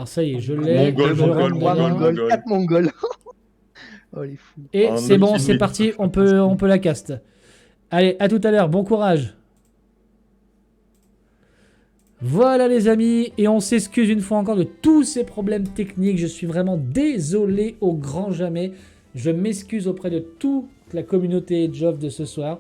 Alors ça y est, je l'ai. Mongol, Je mongol, rentre mongol, dedans. mongol. 4 mongols. Oh les fous. Et Un c'est bon, petit c'est mec. parti, on peut la caste. Allez, à tout à l'heure, bon courage. Voilà les amis, et on s'excuse une fois encore de tous ces problèmes techniques. Je suis vraiment désolé au grand jamais. Je m'excuse auprès de toute la communauté Age of de ce soir.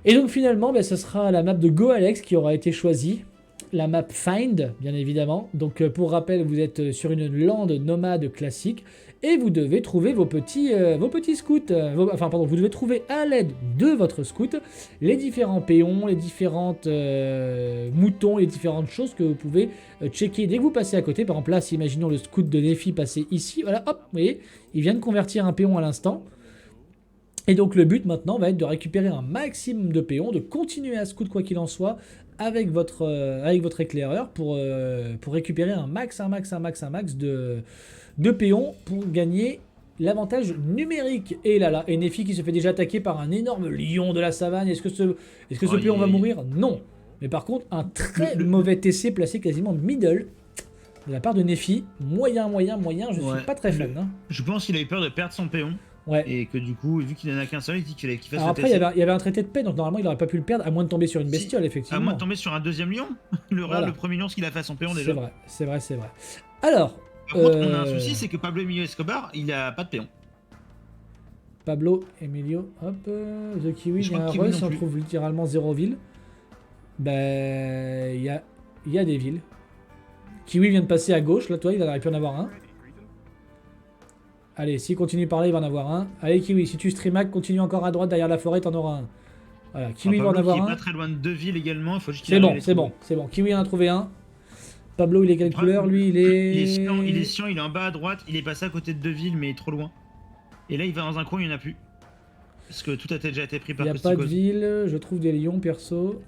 Et donc finalement, ce sera la map de GoAlex qui aura été choisie. La map Find, bien évidemment. Donc pour rappel, vous êtes sur une lande nomade classique et vous devez trouver vos petits scouts. Vous devez trouver à l'aide de votre scout les différents péons, les différentes moutons, les différentes choses que vous pouvez checker dès que vous passez à côté. Par exemple, là, si imaginons le scout de Nephi passer ici, voilà, hop, vous voyez, il vient de convertir un péon à l'instant. Et donc le but maintenant va être de récupérer un maximum de péons, de continuer à scout quoi qu'il en soit avec votre éclaireur pour récupérer un max de péons pour gagner l'avantage numérique. Et là, et Nephi qui se fait déjà attaquer par un énorme lion de la savane. Est-ce que ce péon va mourir? Non. Mais par contre, un très mauvais TC placé quasiment middle de la part de Nephi. Moyen, je suis pas très fan. Hein. Je pense qu'il a eu peur de perdre son péon. Ouais. Et que du coup, vu qu'il en a qu'un seul, il dit qu'il fallait qu'il fasse Alors le après, TC. il y avait un traité de paix, donc normalement il aurait pas pu le perdre, à moins de tomber sur une bestiole, effectivement. À moins de tomber sur un deuxième lion. Voilà. Le premier lion, ce qu'il a fait à son péon déjà. C'est vrai. Alors. Par contre, on a un souci, c'est que Pablo Emilio Escobar, il a pas de péon. Pablo Emilio, hop, The Kiwi, il y a un Russ, on trouve littéralement 0 ville. Ben, il y a des villes. Kiwi vient de passer à gauche, là, toi, il aurait pu en avoir un. Allez, s'il continue par là, il va en avoir un. Allez, Kiwi, si tu streamac, continue encore à droite derrière la forêt, t'en auras un. Voilà, Kiwi va en avoir un. Il est pas très loin de deux villes également, il faut juste C'est bon. Kiwi en a trouvé un. Pablo, il est quelle couleur, lui? Il est cyan, il est en bas à droite, il est passé à côté de deux villes, mais trop loin. Et là, il va dans un coin, il n'y en a plus. Parce que tout a déjà été pris par Il n'y a pas de ville, je trouve des lions, perso.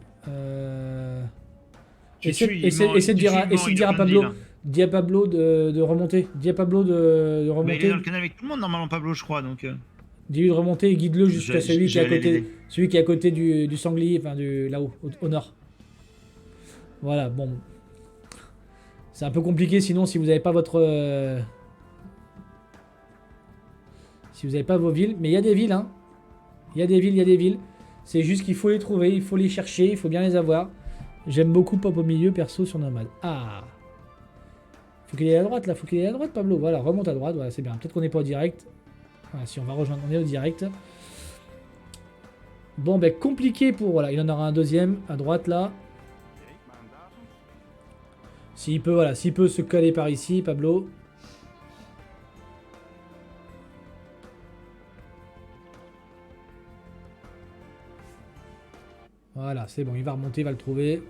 Essaie de dire à Pablo. Dis à Pablo de remonter. Dis à Pablo de remonter. Mais il est dans le canal avec tout le monde, normalement, Pablo, je crois, donc... Dis-lui de remonter et guide-le jusqu'à celui qui est à côté du sanglier, enfin là-haut, au nord. Voilà, bon. C'est un peu compliqué sinon si vous n'avez pas votre... Si vous n'avez pas vos villes. Mais il y a des villes, hein. Il y a des villes. C'est juste qu'il faut les trouver, il faut les chercher, il faut bien les avoir. J'aime beaucoup Pop au milieu, perso, sur normal. Ah, faut qu'il aille à droite, là. Faut qu'il aille à droite, Pablo. Voilà, remonte à droite. Voilà, c'est bien. Peut-être qu'on n'est pas au direct. Voilà, si on va rejoindre, on est au direct. Bon, ben, compliqué pour... Voilà, il en aura un deuxième à droite, là. S'il peut se caler par ici, Pablo. Voilà, c'est bon, il va remonter, il va le trouver.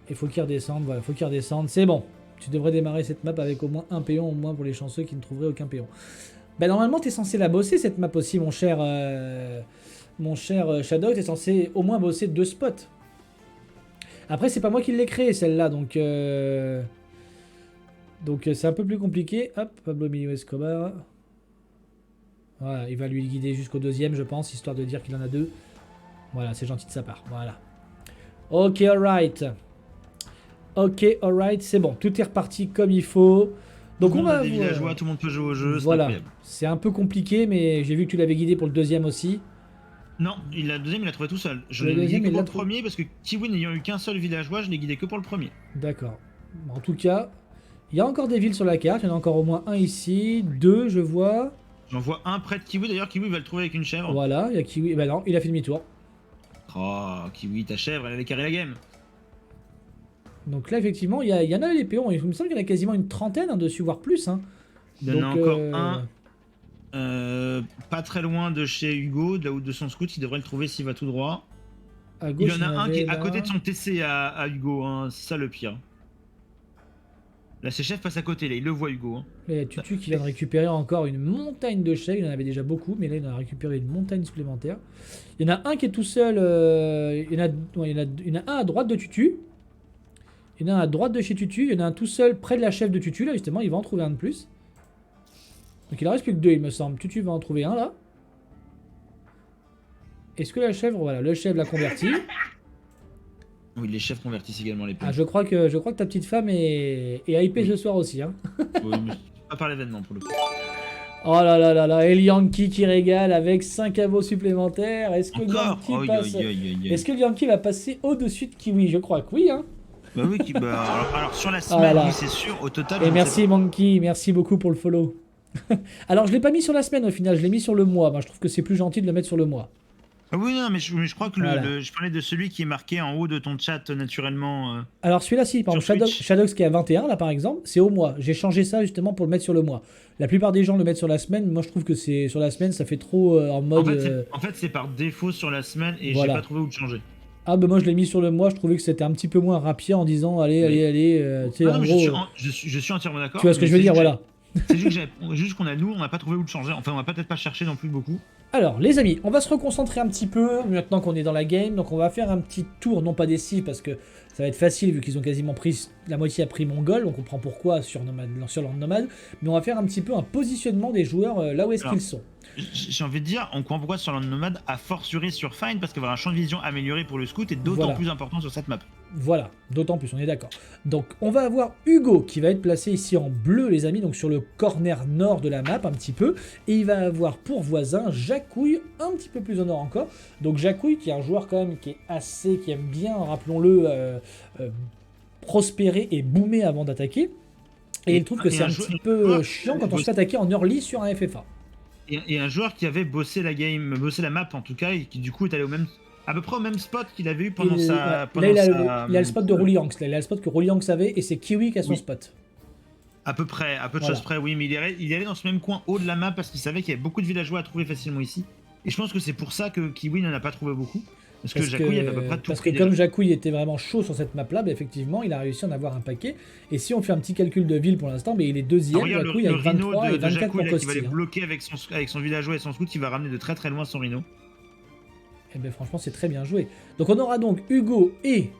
Il faut qu'il redescende, voilà, faut qu'il redescende. C'est bon, tu devrais démarrer cette map avec au moins un péon, au moins pour les chanceux qui ne trouveraient aucun péon. Ben normalement, t'es censé la bosser cette map aussi, mon cher Shadow. T'es censé au moins bosser 2 spots. Après, c'est pas moi qui l'ai créé celle-là, donc c'est un peu plus compliqué. Hop, Pablo Emilio Escobar. Voilà, il va lui guider jusqu'au deuxième, je pense, histoire de dire qu'il en a 2. Voilà, c'est gentil de sa part. Voilà. Ok, alright. C'est bon. Tout est reparti comme il faut. Donc on va... Des villageois, tout le monde peut jouer au jeu, voilà. C'est un peu compliqué, mais j'ai vu que tu l'avais guidé pour le deuxième aussi. Non, le deuxième, il l'a trouvé tout seul. Je l'ai guidé que pour le premier, parce que Kiwi n'ayant eu qu'un seul villageois, je l'ai guidé que pour le premier. D'accord. En tout cas, il y a encore des villes sur la carte. Il y en a encore au moins un ici. 2, je vois. J'en vois un près de Kiwi. D'ailleurs, Kiwi va le trouver avec une chèvre. Voilà, il y a Kiwi. Bah non, il a fait demi-tour. Oh, Kiwi, ta chèvre, elle allait carrer la game. Donc là, effectivement, il y en a les péons. Il me semble qu'il y en a quasiment une trentaine dessus, voire plus. Hein. Il y en a encore un. Pas très loin de chez Hugo, de là où de son scout, il devrait le trouver s'il va tout droit. À gauche, il y en a un qui est à côté de son TC à Hugo, hein. C'est ça le pire. Là, ses chefs passent à côté, là, il le voit Hugo. Hein. Là, il y a Tutu qui vient de récupérer encore une montagne de chèvres. Il en avait déjà beaucoup, mais là, il en a récupéré une montagne supplémentaire. Il y en a un qui est tout seul. Il y en a un à droite de Tutu. Il y en a un à droite de chez Tutu. Il y en a un tout seul près de la chèvre de Tutu. Là, justement, il va en trouver un de plus. Donc, il en reste plus que 2, il me semble. Tutu va en trouver un, là. Est-ce que la chèvre... Voilà, le chèvre l'a converti. Oui, les chefs convertissent également les points. Ah, je crois que ta petite femme est hypée ce soir aussi. Hein. Oui, mais pas par l'événement pour le coup. Oh là là là là, et le Yankee qui régale avec 5 avos supplémentaires. Est-ce que le Encore Yankee passe... Est-ce que le Yankee va passer au-dessus de Kiwi? Je crois que oui. Hein. Bah oui, alors sur la Ah semaine, là là. oui, c'est sûr. Au total, Et je ne merci sais Monkey, merci beaucoup pour le follow. Alors je l'ai pas mis sur la semaine au final, je l'ai mis sur le mois. Moi je trouve que c'est plus gentil de le mettre sur le mois. pas. Ah oui, non, mais je crois que Voilà. je parlais de celui qui est marqué en haut de ton chat naturellement. Alors celui-là si, par Sur exemple Twitch. Shadows qui est à 21 là par exemple, c'est au mois. J'ai changé ça justement pour le mettre sur le mois. La plupart des gens le mettent sur la semaine, moi je trouve que c'est sur la semaine, ça fait trop en mode... En fait, c'est par défaut sur la semaine et Voilà. j'ai pas trouvé où le changer. Ah bah moi je l'ai mis sur le mois, je trouvais que c'était un petit peu moins rapide en disant allez, Oui. allez, tu sais Ah en non, mais gros... je suis entièrement d'accord. tu vois ce que mais je veux c'est dire, juste voilà. C'est juste qu'on a, nous, on n'a pas trouvé où le changer. Enfin, on va peut-être pas chercher non plus beaucoup. Alors, les amis, on va se reconcentrer un petit peu maintenant qu'on est dans la game. Donc, on va faire un petit tour, non pas des cibles, parce que ça va être facile vu qu'ils ont quasiment pris. La moitié a pris Mongol, on comprend pourquoi sur Land Nomad. Mais on va faire un petit peu un positionnement des joueurs là où est-ce qu'ils sont. J'ai envie de dire, on comprend pourquoi sur Land Nomad, a fortiori sur Find, parce qu'avoir un champ de vision amélioré pour le scout est d'autant Voilà. plus important sur cette map. Voilà, d'autant plus, on est d'accord. Donc, on va avoir Hugo qui va être placé ici en bleu, les amis, donc sur le corner nord de la map, un petit peu. Et il va avoir pour voisin Jacouille, un petit peu plus au nord encore. Donc, Jacouille qui est un joueur quand même qui aime bien, rappelons-le, prospérer et boomer avant d'attaquer. Et il trouve que c'est un petit peu chiant quand on se fait attaquer en early sur un FFA. Et un joueur qui avait bossé la map en tout cas, et qui du coup est allé à peu près au même spot qu'il avait eu pendant sa. Là, il a le spot de Rolly Hanks. Là, il a le spot que Rolly Hanks avait et c'est Kiwi qui a son spot. À peu près, à peu de Voilà. choses près, oui, mais il est allé dans ce même coin haut de la map parce qu'il savait qu'il y avait beaucoup de villageois à trouver facilement ici. Et je pense que c'est pour ça que Kiwi n'en a pas trouvé beaucoup. Parce que Jacouille avait à peu près tout parce que pris comme déjà. Jacouille était vraiment chaud sur cette map là, bah, effectivement il a réussi à en avoir un paquet. Et si on fait un petit calcul de ville pour l'instant, mais il est deuxième, Regarde Jacouille le avec 23 rhino et 24 Jacouille, pour là, qui va Costi. les bloquer avec son villageois et son scout, qui va ramener de très très loin son rhino. Et bien franchement c'est très bien joué. Donc on aura donc Hugo et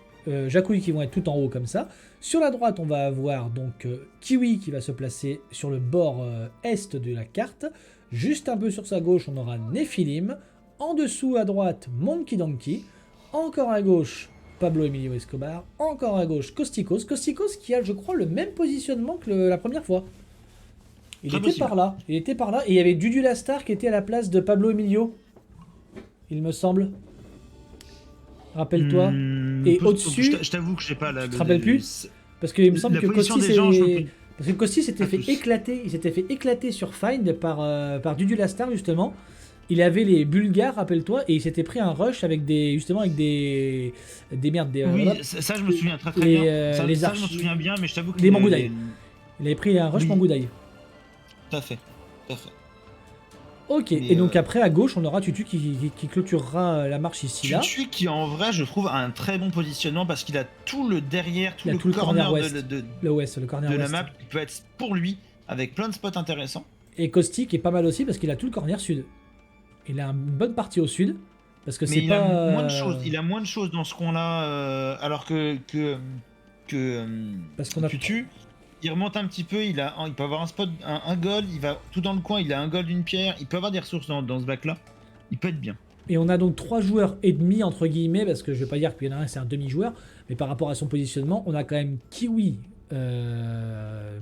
Jacouille qui vont être tout en haut comme ça. Sur la droite on va avoir donc Kiwi qui va se placer sur le bord est de la carte. Juste un peu sur sa gauche on aura Nephilim. En dessous à droite Monkey Donkey. Encore à gauche, Pablo Emilio Escobar. Encore à gauche, Costicos. Costicos qui a, je crois, le même positionnement que la première fois. Il était par là. Il était par là. Et il y avait Dudu Lastar qui était à la place de Pablo Emilio. Il me semble. Rappelle-toi. Et au-dessus... Je t'avoue que je sais pas là. Tu te rappelles plus? Parce qu'il me semble que Costi parce que Costi s'était fait éclater. Il s'était fait éclater sur Find par Dudu Lastar, justement. Il avait les Bulgares, rappelle-toi, et il s'était pris un rush avec des merdes. Oui, ça je me souviens très bien. Ça je me souviens bien, mais je t'avoue que les Mangoudaï. Il avait pris un rush Mangoudaï. Tout à fait. Ok, et donc après à gauche on aura Tutu qui clôturera la marche ici là. Tutu qui en vrai je trouve a un très bon positionnement parce qu'il a tout le derrière, tout le corner ouest le corner de ouest. la map qui peut être pour lui avec plein de spots intéressants. Et Costi qui est pas mal aussi parce qu'il a tout le corner sud. Il a une bonne partie au sud parce que c'est pas. Il a moins de choses dans ce coin-là, alors que parce qu'on a Tutu, il remonte un petit peu, il peut avoir un spot, un gold, il va tout dans le coin, il a un gold, une pierre, il peut avoir des ressources dans ce bac-là. Il peut être bien. Et on a donc 3 joueurs et demi entre guillemets parce que je vais pas dire qu'il y en a un c'est un demi-joueur, mais par rapport à son positionnement, on a quand même Kiwi.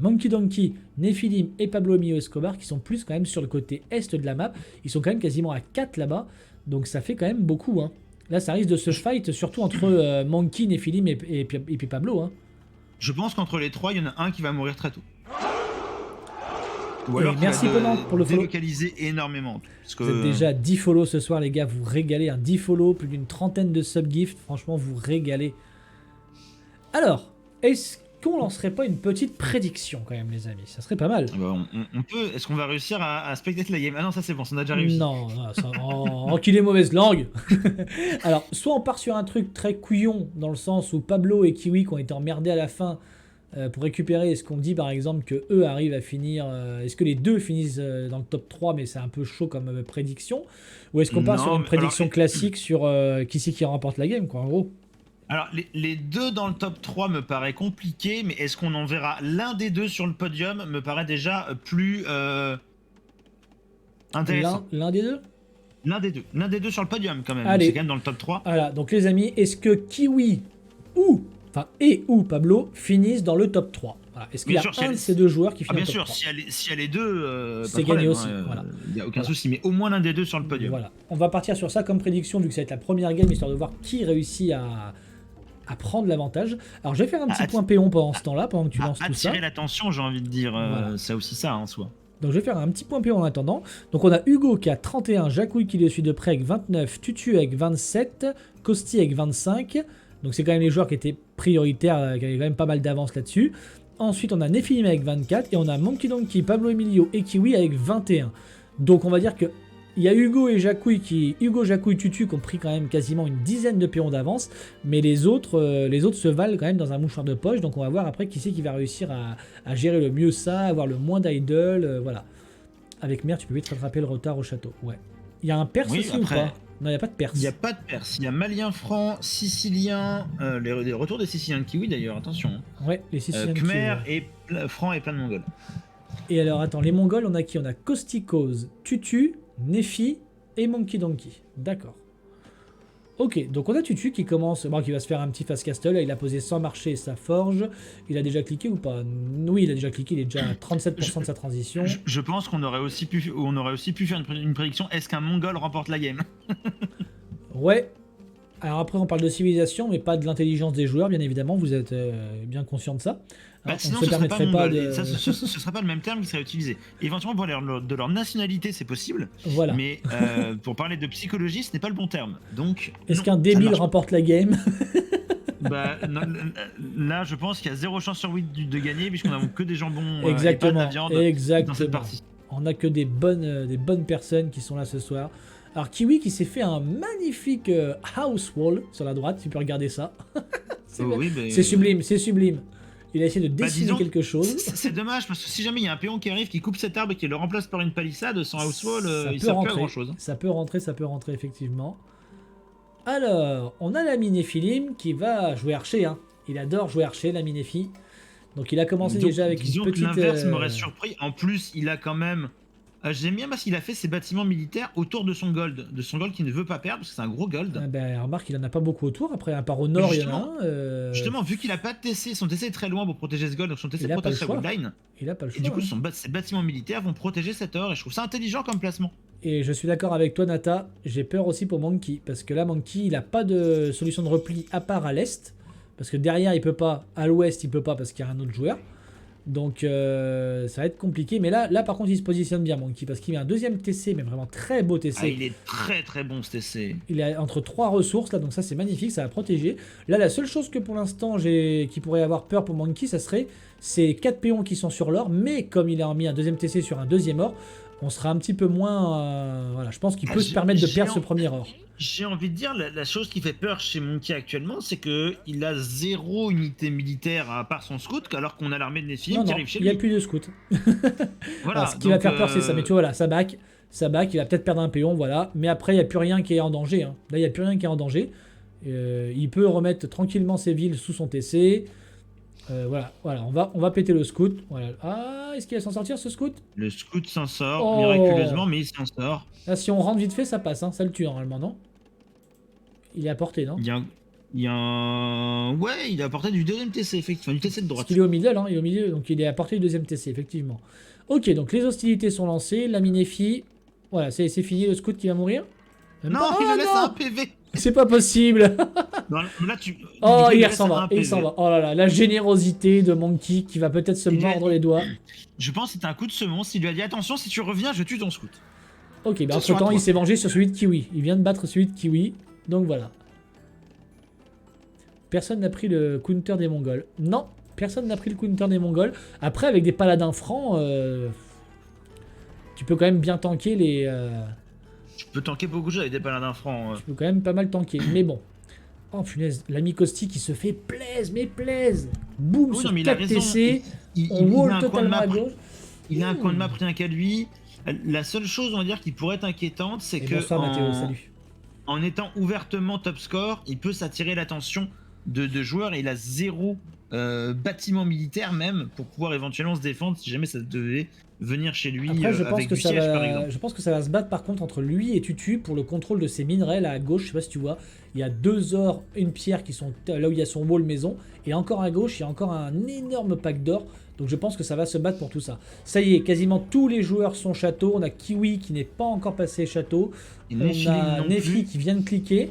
Monkey Donkey, Nephilim et Pablo Emilio Escobar qui sont plus quand même sur le côté est de la map. Ils sont quand même quasiment à 4 là-bas. Donc ça fait quand même beaucoup. Hein. Là ça risque de se fight surtout entre Monkey, Nephilim et puis Pablo. Hein. Je pense qu'entre les 3, il y en a un qui va mourir très tôt. Ou alors merci Ponant pour le follow. Délocaliser énormément. Parce que... Vous êtes déjà 10 follow ce soir les gars, vous régalez. Un 10 follow, plus d'une trentaine de sub-gifts. Franchement vous régalez. Alors, est-ce qu'on lancerait pas une petite prédiction quand même les amis? Ça serait pas mal. On peut. Est-ce qu'on va réussir à spectater la game? Ah non, ça c'est bon, ça a déjà réussi. Non, qu'il est mauvaise langue. Alors, soit on part sur un truc très couillon dans le sens où Pablo et Kiwi qui ont été emmerdés à la fin pour récupérer. Est-ce qu'on dit par exemple que eux arrivent à finir? Est-ce que les deux finissent dans le top 3 mais c'est un peu chaud comme prédiction? Ou est-ce qu'on part sur une prédiction classique sur qui c'est qui remporte la game quoi en gros? Alors, les deux dans le top 3 me paraît compliqué, mais est-ce qu'on en verra l'un des deux sur le podium me paraît déjà plus intéressant. L'un des deux? L'un des deux sur le podium quand même. Allez. C'est quand même dans le top 3. Voilà, donc les amis, est-ce que Kiwi ou Pablo finissent dans le top 3. Voilà. Est-ce qu'il y a un de ces deux joueurs qui finit bien dans le top sûr, 3? si elle est deux, c'est gagné aussi. Voilà. Il n'y a aucun souci, mais au moins l'un des deux sur le podium. Voilà. On va partir sur ça comme prédiction, vu que ça va être la première game, histoire de voir qui réussit à prendre l'avantage. Alors je vais faire un petit point péon pendant ce temps-là, pendant que tu lances tout ça. Attirer l'attention, j'ai envie de dire, c'est aussi ça en soi. Donc je vais faire un petit point péon en attendant. Donc on a Hugo qui a 31, Jacouille qui le suit de près avec 29, Tutu avec 27, Costi avec 25. Donc c'est quand même les joueurs qui étaient prioritaires, qui avaient quand même pas mal d'avance là-dessus. Ensuite on a Nephilim avec 24 et on a Monkey Donkey, Pablo Emilio et Kiwi avec 21. Donc on va dire que il y a Hugo et Jacouille Jacouille, Tutu qui ont pris quand même quasiment une dizaine de péons d'avance, mais les autres se valent quand même dans un mouchoir de poche, donc on va voir après qui c'est qui va réussir à gérer le mieux ça, avoir le moins d'idle, voilà. Avec Merde, tu peux vite rattraper le retard au château, ouais. Il y a un Perse aussi ou pas? Non, il n'y a pas de Perse. Il n'y a pas de Perse, il y a Malien, Franc, Sicilien, les retours des Siciliens de Kiwi d'ailleurs, attention. Ouais, les Siciliens de Khmer et Franc et plein de Mongols. Et alors, attends, les Mongols, on a qui? On a Kostikos, Tutu, Nephi et Monkey Donkey. D'accord. Ok, donc on a Tutu qui commence, qui va se faire un petit fast castle. Là, il a posé sans marcher sa forge. Il a déjà cliqué ou pas? Oui, il a déjà cliqué, il est déjà à 37% de sa transition. Je pense qu'on aurait aussi pu faire une prédiction. Est-ce qu'un Mongol remporte la game? Ouais. Alors après, on parle de civilisation, mais pas de l'intelligence des joueurs, bien évidemment. Vous êtes bien conscient de ça. Sinon, ce serait pas le même terme qui serait utilisé. Éventuellement, pour de leur nationalité, c'est possible. Voilà. Mais pour parler de psychologie, ce n'est pas le bon terme. Donc, est-ce qu'un débile remporte la game? Non, là, je pense qu'il y a 0 chance sur 8 de gagner, puisqu'on n'a que des jambons exactement, et pas de la viande dans cette partie. On n'a que des bonnes personnes qui sont là ce soir. Alors Kiwi qui s'est fait un magnifique house wall sur la droite, tu peux regarder ça. C'est sublime, c'est sublime. Il a essayé de dessiner quelque chose. C'est dommage parce que si jamais il y a un péon qui arrive, qui coupe cet arbre et qui le remplace par une palissade, sans house wall, il ne sert plus à grand chose. Ça peut rentrer effectivement. Alors, on a l'ami Nephilim qui va jouer archer. Hein. Il adore jouer archer, l'ami Nephi. Donc il a commencé déjà avec une petite... L'inverse m'aurait surpris. En plus, il a quand même... J'aime bien parce qu'il a fait ses bâtiments militaires autour de son gold. De son gold qu'il ne veut pas perdre parce que c'est un gros gold. Remarque, il en a pas beaucoup autour. Après, à part au nord, il y en a un. Justement, vu qu'il a pas de TC, son TC est très loin pour protéger ce gold, donc son TC protège sa goldline. Il a pas le choix. Et du coup, ses bâtiments militaires vont protéger cet or et je trouve ça intelligent comme placement. Et je suis d'accord avec toi, Nata. J'ai peur aussi pour Monkey parce que là, Monkey, il a pas de solution de repli à part à l'est. Parce que derrière, il peut pas. À l'ouest, il peut pas parce qu'il y a un autre joueur. Donc ça va être compliqué. Mais là par contre, il se positionne bien, Monkey, parce qu'il met un deuxième TC, mais vraiment très beau TC. Ah, il est très très bon ce TC. Il est entre 3 ressources, là, donc ça c'est magnifique, ça va protéger. Là, la seule chose que pour l'instant, qui pourrait avoir peur pour Monkey, ça serait ces 4 péons qui sont sur l'or, mais comme il a mis un deuxième TC sur un deuxième or, on sera un petit peu moins... voilà, je pense qu'il peut se permettre de perdre ce premier or. J'ai envie de dire, la chose qui fait peur chez Monkey actuellement, c'est qu'il a 0 unité militaire à part son scout, alors qu'on a l'armée de Nephilim qui arrive chez lui. Il n'y a plus de scout. Voilà, alors, ce qui va faire peur, c'est ça. Mais tu vois, voilà, ça back, il va peut-être perdre un péon, voilà. Mais après, il n'y a plus rien qui est en danger. Hein. Là, il n'y a plus rien qui est en danger. Il peut remettre tranquillement ses villes sous son TC. Voilà, on va péter le scout. Voilà. Ah, est-ce qu'il va s'en sortir ce scout? Le scout s'en sort miraculeusement, mais il s'en sort. Là, si on rentre vite fait, ça passe, hein. Ça le tue normalement, non? Il est à portée, non? Ouais, il est à portée du deuxième TC, effectivement, du TC de droite. Parce qu'il est au milieu, hein, il est au milieu, donc il est à portée du deuxième TC, effectivement. Ok, donc les hostilités sont lancées, la Nephi. Voilà, c'est fini, le scout qui va mourir. Il a laissé un PV. C'est pas possible. Non, là, il s'en va. Oh là là, la générosité de Monkey qui va peut-être se mordre les doigts. Je pense que c'était un coup de semonce. Il lui a dit attention, si tu reviens, je tue ton scout. Ok, entre temps, il s'est vengé sur celui de Kiwi. Il vient de battre celui de Kiwi. Donc voilà. Personne n'a pris le counter des Mongols. Non, personne n'a pris le counter des Mongols. Après, avec des paladins francs, tu peux quand même bien tanker les... Tu peux tanker beaucoup de choses avec des paladins francs. Tu peux quand même pas mal tanker. Mais bon. Oh punaise, l'ami Costi qui se fait plaise. Boum, sur 4 TC. On wall totalement à gauche. Il a un coin de map rien qu'à lui. La seule chose, on va dire, qui pourrait être inquiétante, c'est que bonsoir, Mathéo, salut. En étant ouvertement top score, il peut s'attirer l'attention de joueurs et il a 0 bâtiment militaire même pour pouvoir éventuellement se défendre si jamais ça devait venir chez lui. Après, je pense avec que du ça siège, par va, exemple. je pense que ça va se battre par contre entre lui et Tutu pour le contrôle de ces minerais là à gauche. Je sais pas si tu vois, il y a 2 ors, une pierre qui sont là où il y a son wall maison, et encore à gauche, il y a encore un énorme pack d'or. Donc je pense que ça va se battre pour tout ça. Ça y est, quasiment tous les joueurs sont château. On a Kiwi qui n'est pas encore passé château. Et On Nefi a non Nefi plus. qui vient de cliquer.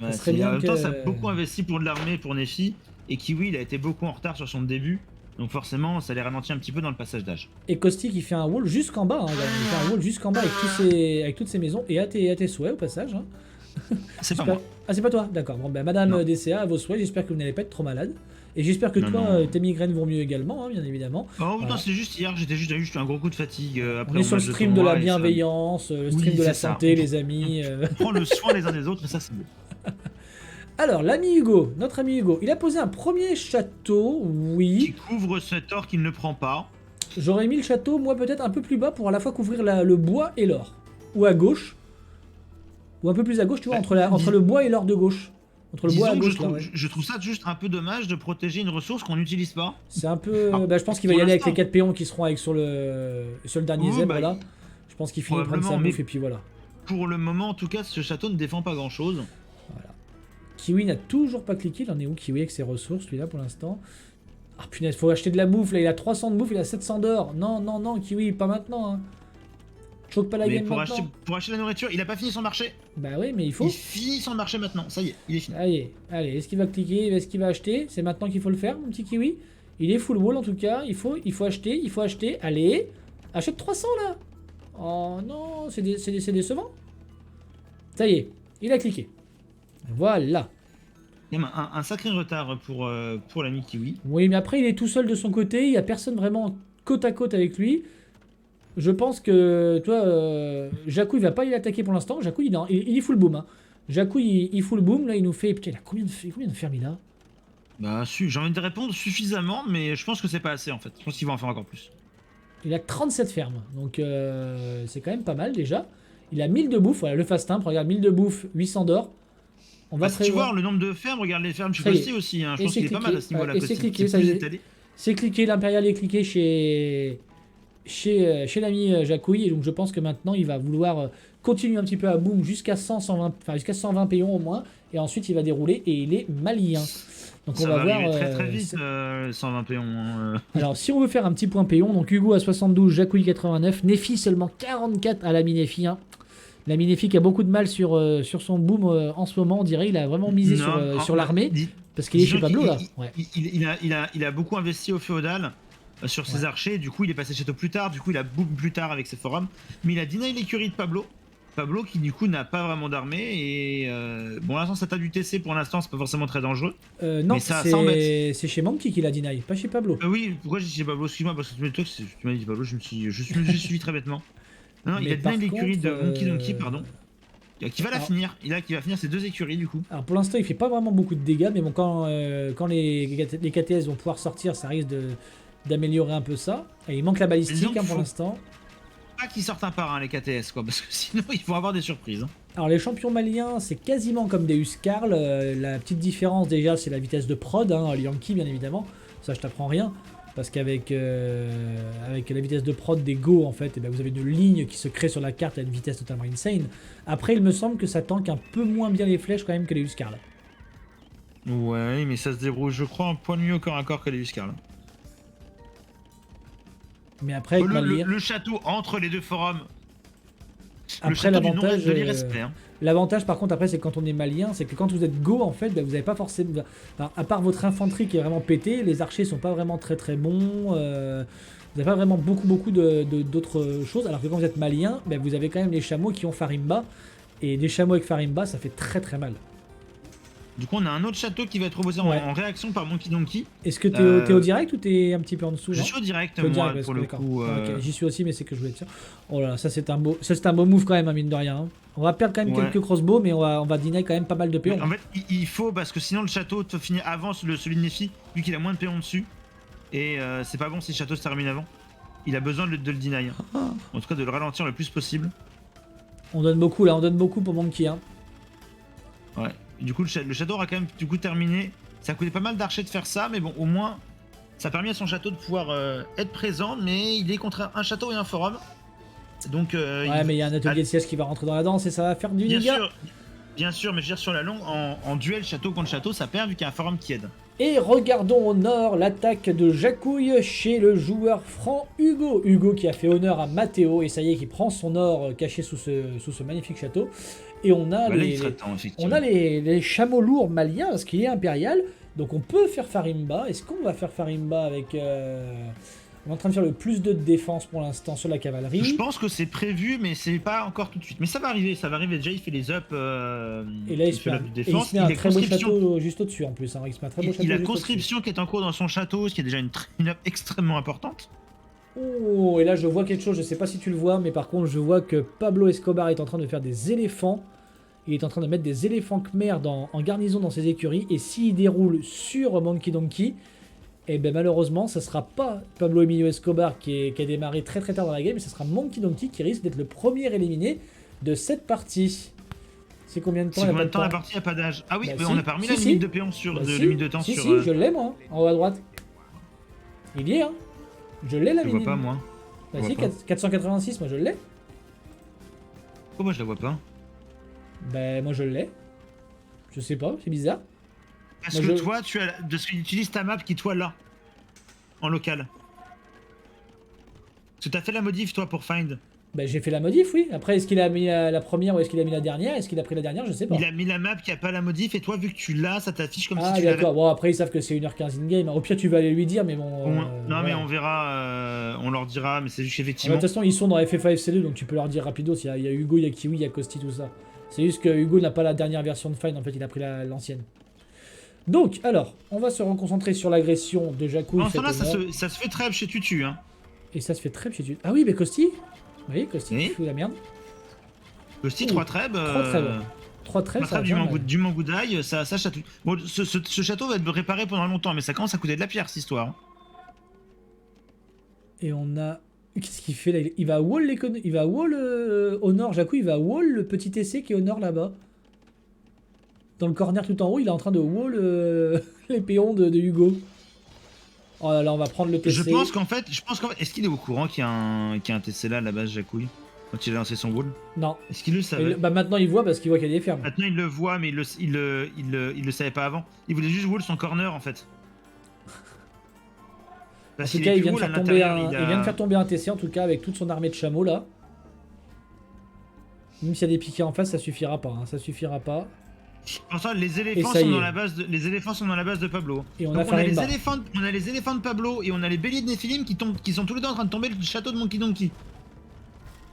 Ouais, serait bien en même temps, que- ça a beaucoup investi pour de l'armée pour Nefi. Et Kiwi, il a été beaucoup en retard sur son début. Donc forcément, ça les ralentit un petit peu dans le passage d'âge. Et Kosti qui fait un wall jusqu'en bas. Hein, il fait un wall jusqu'en bas avec toutes ces maisons. Et à tes souhaits au passage. Hein. C'est pas J'espère- moi. Ah, c'est pas toi, d'accord. Bon, ben, Madame Non. DCA, à vos souhaits, j'espère que vous n'allez pas être trop malade. Et j'espère que Non, toi, non. tes migraines vont mieux également, hein, bien évidemment. Oh Voilà. non, c'était juste hier, j'ai juste eu un gros coup de fatigue après On est mon sur le match stream de tournoi la et ça- bienveillance, le Oui, stream de la c'est ça. santé, les amis. On prend le soin les uns des autres et ça c'est beau. Alors, l'ami Hugo, notre ami Hugo, il a posé un premier château, Qui oui. couvre cet or qu'il ne prend pas. J'aurais mis le château, moi, peut-être un peu plus bas pour à la fois couvrir le bois et l'or. Ou à gauche. Ou un peu plus à gauche, tu vois, Ouais, entre le bois et l'or de gauche. Entre le bois à Disons que gauche, là, ouais. je trouve ça juste un peu dommage de protéger une ressource qu'on n'utilise pas. C'est un peu. Ah, Bah, je pense qu'il va y pour aller avec les l'instant. 4 péons qui seront avec sur le dernier Oui, zèbre, bah, là. Je pense qu'il finit de prendre sa probablement, bouffe mais- et puis voilà. Pour le moment, en tout cas, ce château ne défend pas grand chose. Kiwi n'a toujours pas cliqué. Il en est où Kiwi avec ses ressources, lui là pour l'instant? Ah punaise, faut acheter de la bouffe là. Il a 300 de bouffe, il a 700 d'or. Non, non, non, Kiwi, pas maintenant. Hein. Choque pas la Mais game maintenant. pour acheter la nourriture, il a pas fini son marché. Bah oui, mais il faut. Il finit son marché maintenant. Ça y est, il est fini. Allez, est-ce qu'il va cliquer? Est-ce qu'il va acheter? C'est maintenant qu'il faut le faire, mon petit Kiwi. Il est full wall en tout cas. Il faut acheter. Allez, achète 300 là. Oh non, c'est décevant. Ça y est, il a cliqué. Voilà. Il y a un sacré retard pour l'ami Kiwi. Oui, mais après, il est tout seul de son côté. Il n'y a personne vraiment côte à côte avec lui. Je pense que, toi, Jacou, il va pas y attaquer pour l'instant. Jacou, il est full boom. Hein. Jacou, il full boom. Là, il nous fait. Putain, il a combien de fermes il a? Bah, j'ai envie de répondre suffisamment, mais je pense que c'est pas assez en fait. Je pense qu'il va en faire encore plus. Il a 37 fermes. Donc, c'est quand même pas mal déjà. Il a 1000 de bouffe. Voilà, le fast timbre. Regarde, 1000 de bouffe, 800 d'or. On va Bah, si tu prévoir. vois le nombre de fermes, regarde les fermes, je Ça y est. Costi aussi. Hein. Je Et pense c'est qu'il est pas cliqué. mal à ce niveau-là. Ouais, et c'est Costi. cliqué, C'est ça plus y est. étalé. C'est cliqué, l'impérial est cliqué chez l'ami Jacouille, et donc je pense que maintenant il va vouloir continuer un petit peu à boom jusqu'à 120, enfin jusqu'à 120 péons au moins, et ensuite il va dérouler et il est malien. Donc Ça on va va voir. arriver très très vite, 120 péons. Hein. Alors si on veut faire un petit point péon, donc Hugo à 72, Jacouille 89, Nefi seulement 44 à l'ami Nefi. Hein. L'ami Nefi qui a beaucoup de mal sur son boom en ce moment, on dirait, il a vraiment misé Non, sur l'armée, parce qu'il est chez disons Pablo qu'il- là. Ouais. Il a beaucoup investi au féodal sur ses Ouais. archers, du coup il est passé château plus tard, du coup il a boom plus tard avec ses forums, mais il a deny l'écurie de Pablo. Pablo qui du coup n'a pas vraiment d'armée et bon l'instant ça t'a du TC pour l'instant c'est pas forcément très dangereux. Non, Mais ça embête. c'est chez Monkey qu'il a deny, pas chez Pablo. Oui, pourquoi j'ai dit Pablo, excuse-moi parce que tu m'as dit Pablo, je me suis suivi très bêtement. Non, il Mais a par deny l'écurie de contre, Monkey Donkey pardon. Qui va la alors- finir, qui va finir ses 2 écuries du coup. Alors pour l'instant, il fait pas vraiment beaucoup de dégâts, mais bon, quand les KTS vont pouvoir sortir, ça risque d'améliorer un peu ça. Et il manque la balistique Disons hein, pour faut- l'instant. Pas qu'ils sortent un par un les KTS quoi, parce que sinon ils vont avoir des surprises. Hein. Alors les champions maliens, c'est quasiment comme des Huskarl. La petite différence déjà, c'est la vitesse de prod, hein, Yankee bien évidemment. Ça, je t'apprends rien. Parce qu'avec avec la vitesse de prod des Go, en fait, eh ben, vous avez une ligne qui se crée sur la carte à une vitesse totalement insane. Après, il me semble que ça tank un peu moins bien les flèches quand même que les Huskarl. Ouais, mais ça se déroule, je crois, un point mieux au corps à corps que les Huskarl. Mais après, avec Malien, Le château entre les deux forums. Le après château du l'avantage, de l'irrespect. Hein. l'avantage par contre après c'est que quand on est malien, c'est que quand vous êtes Go en fait, ben, vous n'avez pas forcément, enfin, à part votre infanterie qui est vraiment pété, les archers sont pas vraiment très très bons. Vous n'avez pas vraiment beaucoup d'autres choses. Alors que quand vous êtes malien, ben, vous avez quand même les chameaux qui ont Farimba. Et des chameaux avec Farimba, ça fait très très mal. Du coup, on a un autre château qui va être proposé Ouais. en réaction par Monkey Donkey. Est-ce que t'es au direct ou t'es un petit peu en dessous Je non suis au direct, T'es au moi, direct, parce pour que le d'accord. coup. Ok, j'y suis aussi, mais c'est que je voulais dire. Oh là là, ça c'est un beau move quand même, hein, mine de rien. Hein. On va perdre quand même Ouais. quelques crossbows, mais on va deny quand même pas mal de péons. En fait, il faut, parce que sinon le château te finit avant celui de Nefi, vu qu'il a moins de péons dessus. Et c'est pas bon si le château se termine avant. Il a besoin de le deny. Hein. En tout cas, de le ralentir le plus possible. On donne beaucoup là, on donne beaucoup pour Monkey. Hein. Ouais. Du coup, le château aura quand même du coup terminé. Ça a coûté pas mal d'archers de faire ça, mais bon, au moins, ça a permis à son château de pouvoir être présent, mais il est contre un château et un forum. Donc, ouais, mais il y a un atelier de siège qui va rentrer dans la danse et ça va faire du dégât. Bien sûr, mais je veux dire, sur la longue, en duel château contre château, ça perd vu qu'il y a un forum qui aide. Et regardons au nord l'attaque de Jacouille chez le joueur franc Hugo. Hugo qui a fait honneur à Matteo et ça y est, qui prend son or caché sous ce magnifique château. Et on a, les chameaux lourds maliens parce qu'il est impérial. Donc on peut faire Farimba. Est-ce qu'on va faire Farimba avec... On est en train de faire le plus 2 de défense pour l'instant sur la cavalerie. Je pense que c'est prévu, mais c'est pas encore tout de suite. Mais ça va arriver déjà. Il fait les ups. Et là, il se met un très beau château juste au-dessus en plus. Hein. Il se met un très beau château. Il a conscription qui est en cours dans son château, ce qui est déjà une up extrêmement importante. Oh, et là, je vois quelque chose. Je sais pas si tu le vois, mais par contre, je vois que Pablo Escobar est en train de faire des éléphants. Il est en train de mettre des éléphants khmer en garnison dans ses écuries. Et s'il déroule sur Monkey Donkey, et bien malheureusement, ça sera pas Pablo Emilio Escobar qui a démarré très très tard dans la game, mais ça sera Monkey Donkey qui risque d'être le premier éliminé de cette partie. C'est combien de temps? C'est combien de temps la partie? Il n'y a pas d'âge. Ah oui, bah mais si, on a pas remis la limite de péon sur limite de temps sur. Si, je l'ai moi, en haut à droite. Il y est, hein. Je l'ai la limite. Je vois pas moi. Bah si, 486, moi je l'ai. Pourquoi moi je la vois pas? Bah moi je l'ai. Je sais pas, c'est bizarre. Parce que toi, tu utilises ta map qui toi là, en local. Parce que t'as fait la modif toi pour Find. Bah j'ai fait la modif, oui. Après, est-ce qu'il a mis la première ou est-ce qu'il a mis la dernière? Est-ce qu'il a pris la dernière? Je sais pas. Il a mis la map qui a pas la modif et toi, vu que tu l'as, ça t'affiche comme si tu l'avais. Ah d'accord, bon après ils savent que c'est 1h15 in-game. Au pire, tu vas aller lui dire, mais bon... non voilà. mais on verra, on leur dira, mais c'est juste effectivement... De toute façon, ils sont dans FF5C2, donc tu peux leur dire rapido. Il y a Hugo, il y a Kiwi, il y a Kosti, tout ça. C'est juste que Hugo n'a pas la dernière version de Find, en fait, il a pris l'ancienne. Donc, alors, on va se reconcentrer sur l'agression de Jacouille. Enfin là, ça se fait trêve chez Tutu, hein. Et ça se fait trêve chez Tutu. Ah oui, mais Kosti. Oui, Kosti, oui. Fout la merde. Kosti, 3 trêves. 3 trêves, ça du Mangoudaï, ça chatouille. Bon, ce château va être réparé pendant longtemps, mais ça commence à coûter de la pierre, cette histoire. Et on a... Qu'est-ce qu'il fait là? Il va wall au nord, Jacouille, il va wall le petit essai qui est au nord là-bas. Dans le corner tout en haut, il est en train de wall les péons de Hugo. Oh là là, on va prendre le TC. Je pense qu'en fait, est-ce qu'il est au courant qu'il y a un TC là à la base, Jacouille, quand il a lancé son wall? Non. Est-ce qu'il le savait? Bah maintenant il voit parce qu'il voit qu'il y a des fermes. Maintenant il le voit, mais il le savait pas avant. Il voulait juste wall son corner en fait. En tout cas, il vient de faire tomber un TC en tout cas avec toute son armée de chameaux là. Même s'il y a des piquets en face, ça suffira pas. Hein, ça suffira pas. Enfin, les éléphants sont dans la base de Pablo. Et on a les éléphants de Pablo et on a les béliers de Nephilim qui sont tous les deux en train de tomber le château de Monkey Donkey.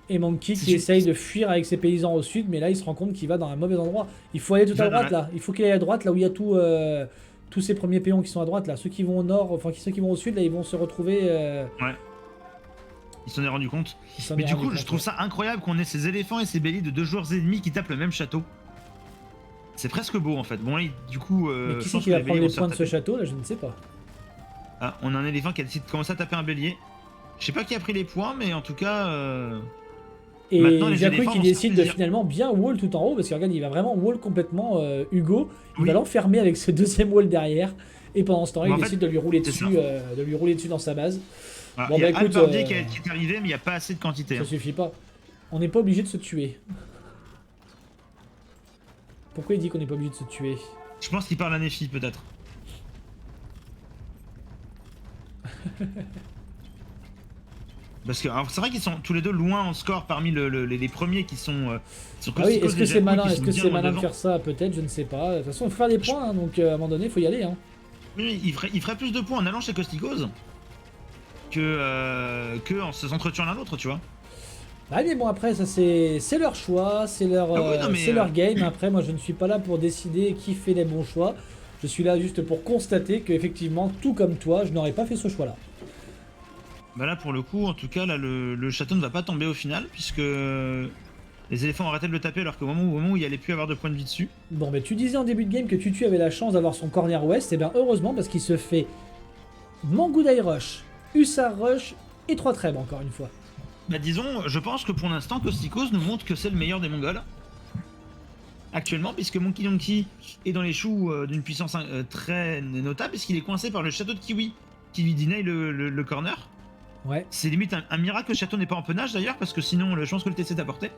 Et Monkey qui essaye de fuir avec ses paysans au sud, mais là il se rend compte qu'il va dans un mauvais endroit. Il faut aller tout à droite là. Il faut qu'il aille à droite là où il y a tous ces premiers péons qui sont à droite là. Ceux qui vont au nord, enfin ceux qui vont au sud là, ils vont se retrouver. Ouais. Il s'en est rendu compte. Mais du coup, je trouve ça incroyable qu'on ait ces éléphants et ces béliers de 2 joueurs ennemis qui tapent le même château. C'est presque beau en fait. Bon là, du coup... mais qui c'est qui va prendre les points de ce château là? Je ne sais pas. Ah, on a un éléphant qui a décidé de commencer à taper un bélier. Je sais pas qui a pris les points, mais en tout cas... Et Jacouille qui décide de finalement bien wall tout en haut, parce que regarde, il va vraiment wall complètement Hugo. Il va l'enfermer avec ce deuxième wall derrière. Et pendant ce temps, il décide de lui rouler dessus, dans sa base. Ah, bon, il y a écoute, Albardier qui est arrivé, mais il n'y a pas assez de quantité. Ça suffit pas. On n'est pas obligé de se tuer. Pourquoi il dit qu'on n'est pas obligé de se tuer? Je pense qu'il parle à Nephi, peut-être. Parce que c'est vrai qu'ils sont tous les deux loin en score parmi les premiers qui sont... ah oui, est-ce que c'est malin, de faire ça? Peut-être, je ne sais pas. De toute façon, il faut faire des points, hein, donc à un moment donné, il faut y aller. Hein. Oui, il ferait plus de points en allant chez Costicos que en s'entretuant l'un l'autre, tu vois. Ah mais bon, après, ça c'est leur choix, c'est leur game. Après, moi, je ne suis pas là pour décider qui fait les bons choix. Je suis là juste pour constater qu'effectivement, tout comme toi, je n'aurais pas fait ce choix-là. Bah là, pour le coup, en tout cas, là, le château ne va pas tomber au final, puisque les éléphants ont arrêté de le taper alors qu'au moment où il allait plus avoir de points de vie dessus. Bon, mais tu disais en début de game que Tutu avait la chance d'avoir son corner ouest, et bien heureusement, parce qu'il se fait Mangoudaï Rush, Hussar Rush et 3 trèbes encore une fois. Bah disons, je pense que pour l'instant, Costicos nous montre que c'est le meilleur des Mongols. actuellement, puisque Monkey Donkey est dans les choux d'une puissance très notable, puisqu'il est coincé par le château de Kiwi, qui lui deny le corner. Ouais. C'est limite un miracle que le château n'est pas en penage d'ailleurs, parce que sinon, je pense que le TC est à portée.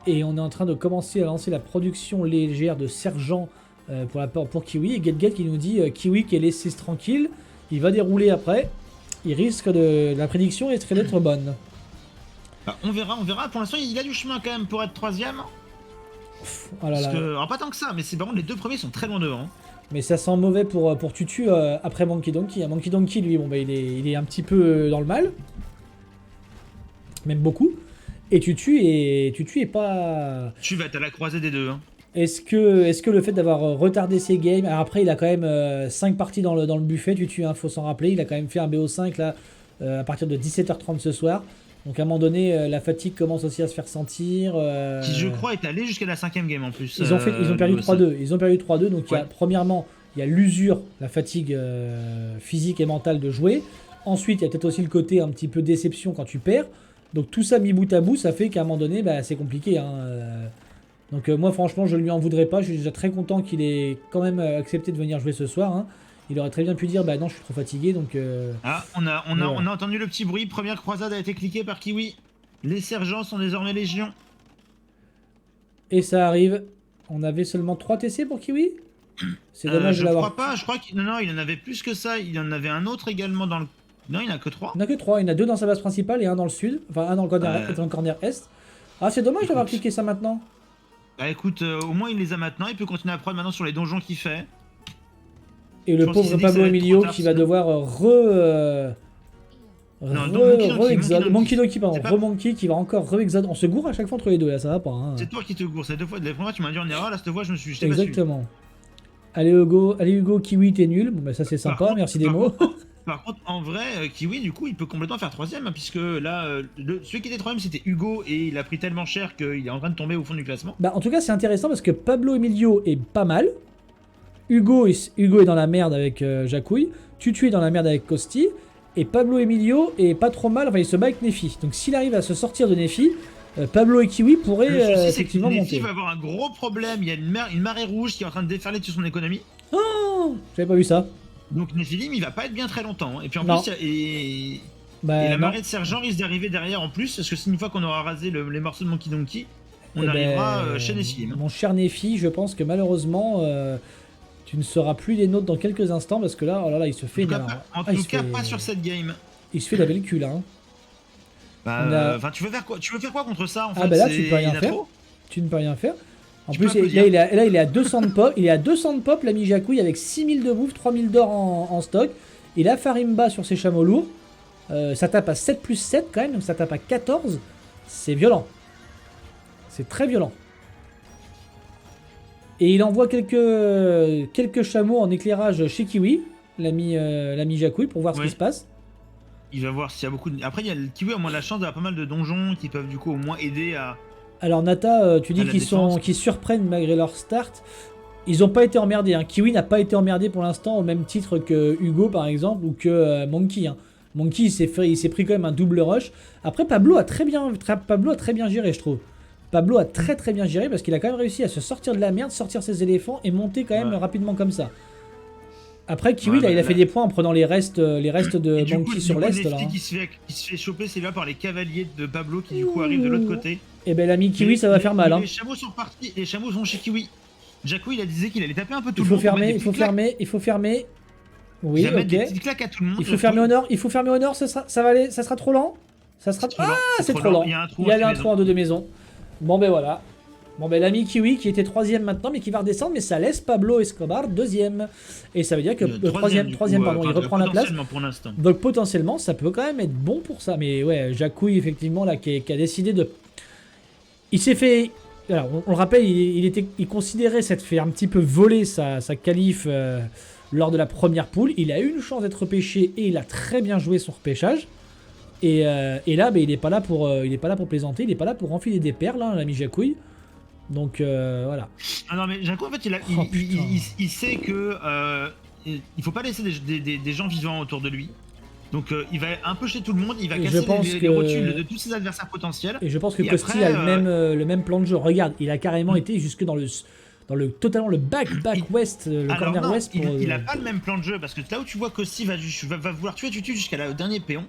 Et on est en train de commencer à lancer la production légère de sergent pour Kiwi. Et GetGet qui nous dit Kiwi qui est laissé tranquille, il va dérouler après. Il risque de... La prédiction risque d'être bonne. Bah, on verra. Pour l'instant, il a du chemin quand même pour être 3ème. Oh là là. Alors, pas tant que ça, mais c'est par contre, les 2 premiers sont très loin devant. Mais ça sent mauvais pour Tutu après Monkey Donkey. Monkey Donkey, lui, bon, bah, il est un petit peu dans le mal. Même beaucoup. Et Tutu est pas... Tu vas être à la croisée des deux. Hein. Est-ce que le fait d'avoir retardé ses games... Alors après, il a quand même 5 parties dans le buffet, Tutu, hein, faut s'en rappeler. Il a quand même fait un BO5 là, à partir de 17h30 ce soir. Donc à un moment donné, la fatigue commence aussi à se faire sentir. Qui, je crois, est allé jusqu'à la 5ème game en plus. Ils ont perdu 3-2. Ils ont perdu 3-2. Donc ouais. Premièrement, il y a l'usure, la fatigue physique et mentale de jouer. Ensuite, il y a peut-être aussi le côté un petit peu déception quand tu perds. Donc tout ça mis bout à bout, ça fait qu'à un moment donné, bah, c'est compliqué. Hein. Donc moi, franchement, je ne lui en voudrais pas. Je suis déjà très content qu'il ait quand même accepté de venir jouer ce soir. Hein. Il aurait très bien pu dire, bah non, je suis trop fatigué. Donc, Ah, on a entendu le petit bruit. Première croisade a été cliquée par Kiwi. Les sergents sont désormais légion. Et ça arrive. On avait seulement 3 TC pour Kiwi. C'est dommage de l'avoir. Je crois pas. Je crois qu'il non, il en avait plus que ça. Il en avait un autre également dans le... Non, il n'y en a que 3. Il n'y en a que 3. Il y en a 2 dans sa base principale et un dans le sud. Enfin, un dans le corner est. Ah, c'est dommage d'avoir cliqué ça maintenant. Bah écoute, au moins il les a maintenant. Il peut continuer à prendre maintenant sur les donjons qu'il fait. Et le pauvre Pablo Emilio qui va devoir Monkey Donkey, pardon. Remonkey qui va encore re-exode. On se gourre à chaque fois entre les deux là, ça va pas. Hein. C'est toi qui te gourre. C'est 2 fois. La première fois tu m'as dit en erreur. Là, cette fois je me suis jeté. Exactement. Allez Hugo, Kiwi, t'es nul. Bon, bah ça c'est sympa, contre, merci des mots. Par contre, en vrai, Kiwi, du coup, il peut complètement faire 3ème, hein, puisque là, celui qui était 3ème, c'était Hugo, et il a pris tellement cher qu'il est en train de tomber au fond du classement. Bah, en tout cas, c'est intéressant parce que Pablo Emilio est pas mal. Hugo est dans la merde avec Jacouille. Tutu est dans la merde avec Costi. Et Pablo Emilio est pas trop mal. Enfin, il se bat avec Nefi. Donc, s'il arrive à se sortir de Nefi, Pablo et Kiwi pourraient effectivement monter. Nefi va avoir un gros problème. Il y a une marée rouge qui est en train de déferler sur son économie. Oh, j'avais pas vu ça. Donc Nephilim, il va pas être bien très longtemps. Et puis en plus, et la marée de sergent risque d'arriver derrière en plus, parce que c'est une fois qu'on aura rasé les morceaux de Monkey Donkey, on arrivera chez Nephilim. Mon cher Nephi, je pense que malheureusement, tu ne seras plus les nôtres dans quelques instants, parce que là, oh là, là il se fait... En tout cas, pas sur cette game. Il se fait la belle cul là. Hein. Bah, tu veux faire quoi contre ça en fait? Ah bah là, tu peux rien faire. Tu ne peux rien faire. En plus, là, il est à 200 de pop. Il est à 200 de pop, l'ami Jacouille, avec 6000 de bouffe, 3000 d'or en stock. Il a Farimba sur ses chameaux lourds. Ça tape à 7 plus 7 quand même, donc ça tape à 14. C'est violent. C'est très violent. Et il envoie quelques chameaux en éclairage chez Kiwi, l'ami Jacouille, pour voir ce qui se passe. Il va voir s'il y a beaucoup de... Après, il y a le Kiwi a moins la chance d'avoir pas mal de donjons qui peuvent du coup au moins aider à... Alors Nata, tu dis qu'ils surprennent malgré leur start. Ils n'ont pas été emmerdés. Hein. Kiwi n'a pas été emmerdé pour l'instant au même titre que Hugo par exemple ou que Monkey. Hein. Monkey il s'est pris quand même un double rush. Après Pablo a très bien géré je trouve. Pablo a très bien géré parce qu'il a quand même réussi à se sortir de la merde, sortir ses éléphants et monter quand même rapidement comme ça. Après Kiwi il a fait des points en prenant les restes de Monkey sur l'est. Qui se fait choper c'est là par les cavaliers de Pablo qui du coup arrivent de l'autre côté. Et ben l'ami Kiwi ça va faire mal. Les chameaux sont partis, les chameaux vont chez Kiwi. Jacouille il a disait qu'il allait taper un peu tout le monde. Il faut fermer. Oui, ok. Des claques à tout le monde. Il faut fermer au nord, ça sera trop lent. Ça sera c'est trop lent. Il y a un trou en deux de maison. Bon ben voilà. Bon ben l'ami Kiwi qui était 3ème maintenant mais qui va redescendre mais ça laisse Pablo Escobar 2ème. Et ça veut dire que le 3ème pardon, il reprend la place. Donc potentiellement ça peut quand même être bon pour ça. Mais ouais, Jacouille effectivement là qui a décidé de... Il s'est fait... Alors, on le rappelle, il considérait s'être fait un petit peu voler sa qualif lors de la première poule. Il a eu une chance d'être repêché et il a très bien joué son repêchage. Et là, il n'est pas là pour plaisanter, il n'est pas là pour enfiler des perles, hein, l'ami Jacouille. Donc voilà. Ah non mais Jacouille en fait il sait que il faut pas laisser des gens vivants autour de lui. Donc il va un peu chez tout le monde, il va Et je casser pense les que- rotules de tous ses adversaires potentiels. Et je pense que Et Costi après, a le même plan de jeu. Regarde, il a carrément été jusque totalement le back west, le Alors corner non, west. Pour, il a pas le même plan de jeu parce que là où tu vois Costi va vouloir tuer Tutu jusqu'à le dernier péon.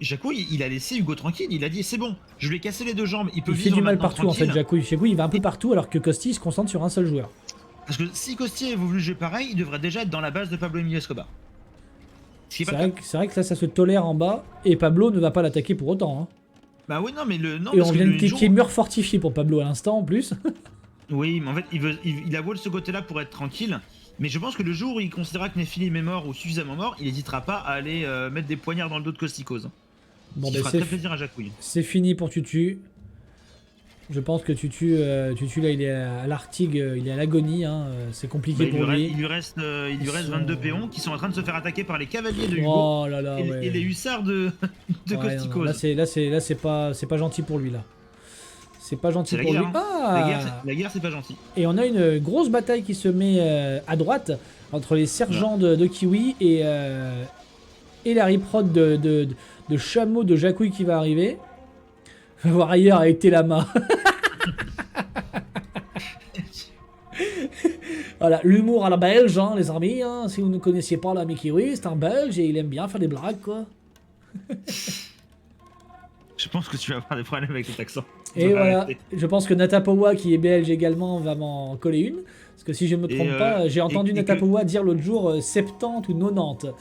Jaco il a laissé Hugo tranquille, il a dit c'est bon, je lui ai cassé les deux jambes, il peut il fait vivre du mal maintenant partout en fait, tranquille. Jaco il va un peu partout alors que Costi se concentre sur un seul joueur. Parce que si Costi avait voulu jouer pareil, il devrait déjà être dans la base de Pablo Emilio Escobar. Ce qui est pas le cas. C'est vrai que ça se tolère en bas et Pablo ne va pas l'attaquer pour autant. Hein. Bah oui non mais non Et parce on que vient de le cliquer jour- mur fortifié pour Pablo à l'instant en plus. Oui mais en fait il a voulu ce côté là pour être tranquille. Mais je pense que le jour où il considérera que Nephilim est mort ou suffisamment mort, il n'hésitera pas à aller mettre des poignards dans le dos de Costicose. Bon, Ce qui ben fera très plaisir à Jacouille. c'est fini pour Tutu. Je pense que Tutu là il est à l'Artigue, il est à l'agonie, hein. C'est compliqué Bah, pour lui. il lui reste 22 péons qui sont en train de se faire attaquer par les cavaliers de Hugo Oh là là, ouais. et les hussards de Ouais, non, non, Costicose. là c'est pas gentil pour lui là. C'est pas gentil C'est la pour lui. guerre, hein. Ah La guerre c'est pas gentil. Et on a une grosse bataille qui se met à droite entre les sergents de Kiwi et la riprod de chameau de Jacouille qui va arriver. On va voir ailleurs avec Telama. Voilà, l'humour à la belge, hein, les amis. Hein. Si vous ne connaissiez pas l'ami Kiwi, c'est un belge et il aime bien faire des blagues, quoi. Je pense que tu vas avoir des problèmes avec cet accent. Et Ouais, voilà, arrêtez. je pense que Natapowa, qui est belge également, va m'en coller une. Parce que si je ne me trompe pas, j'ai entendu et que- Natapowa dire l'autre jour 70 ou 90.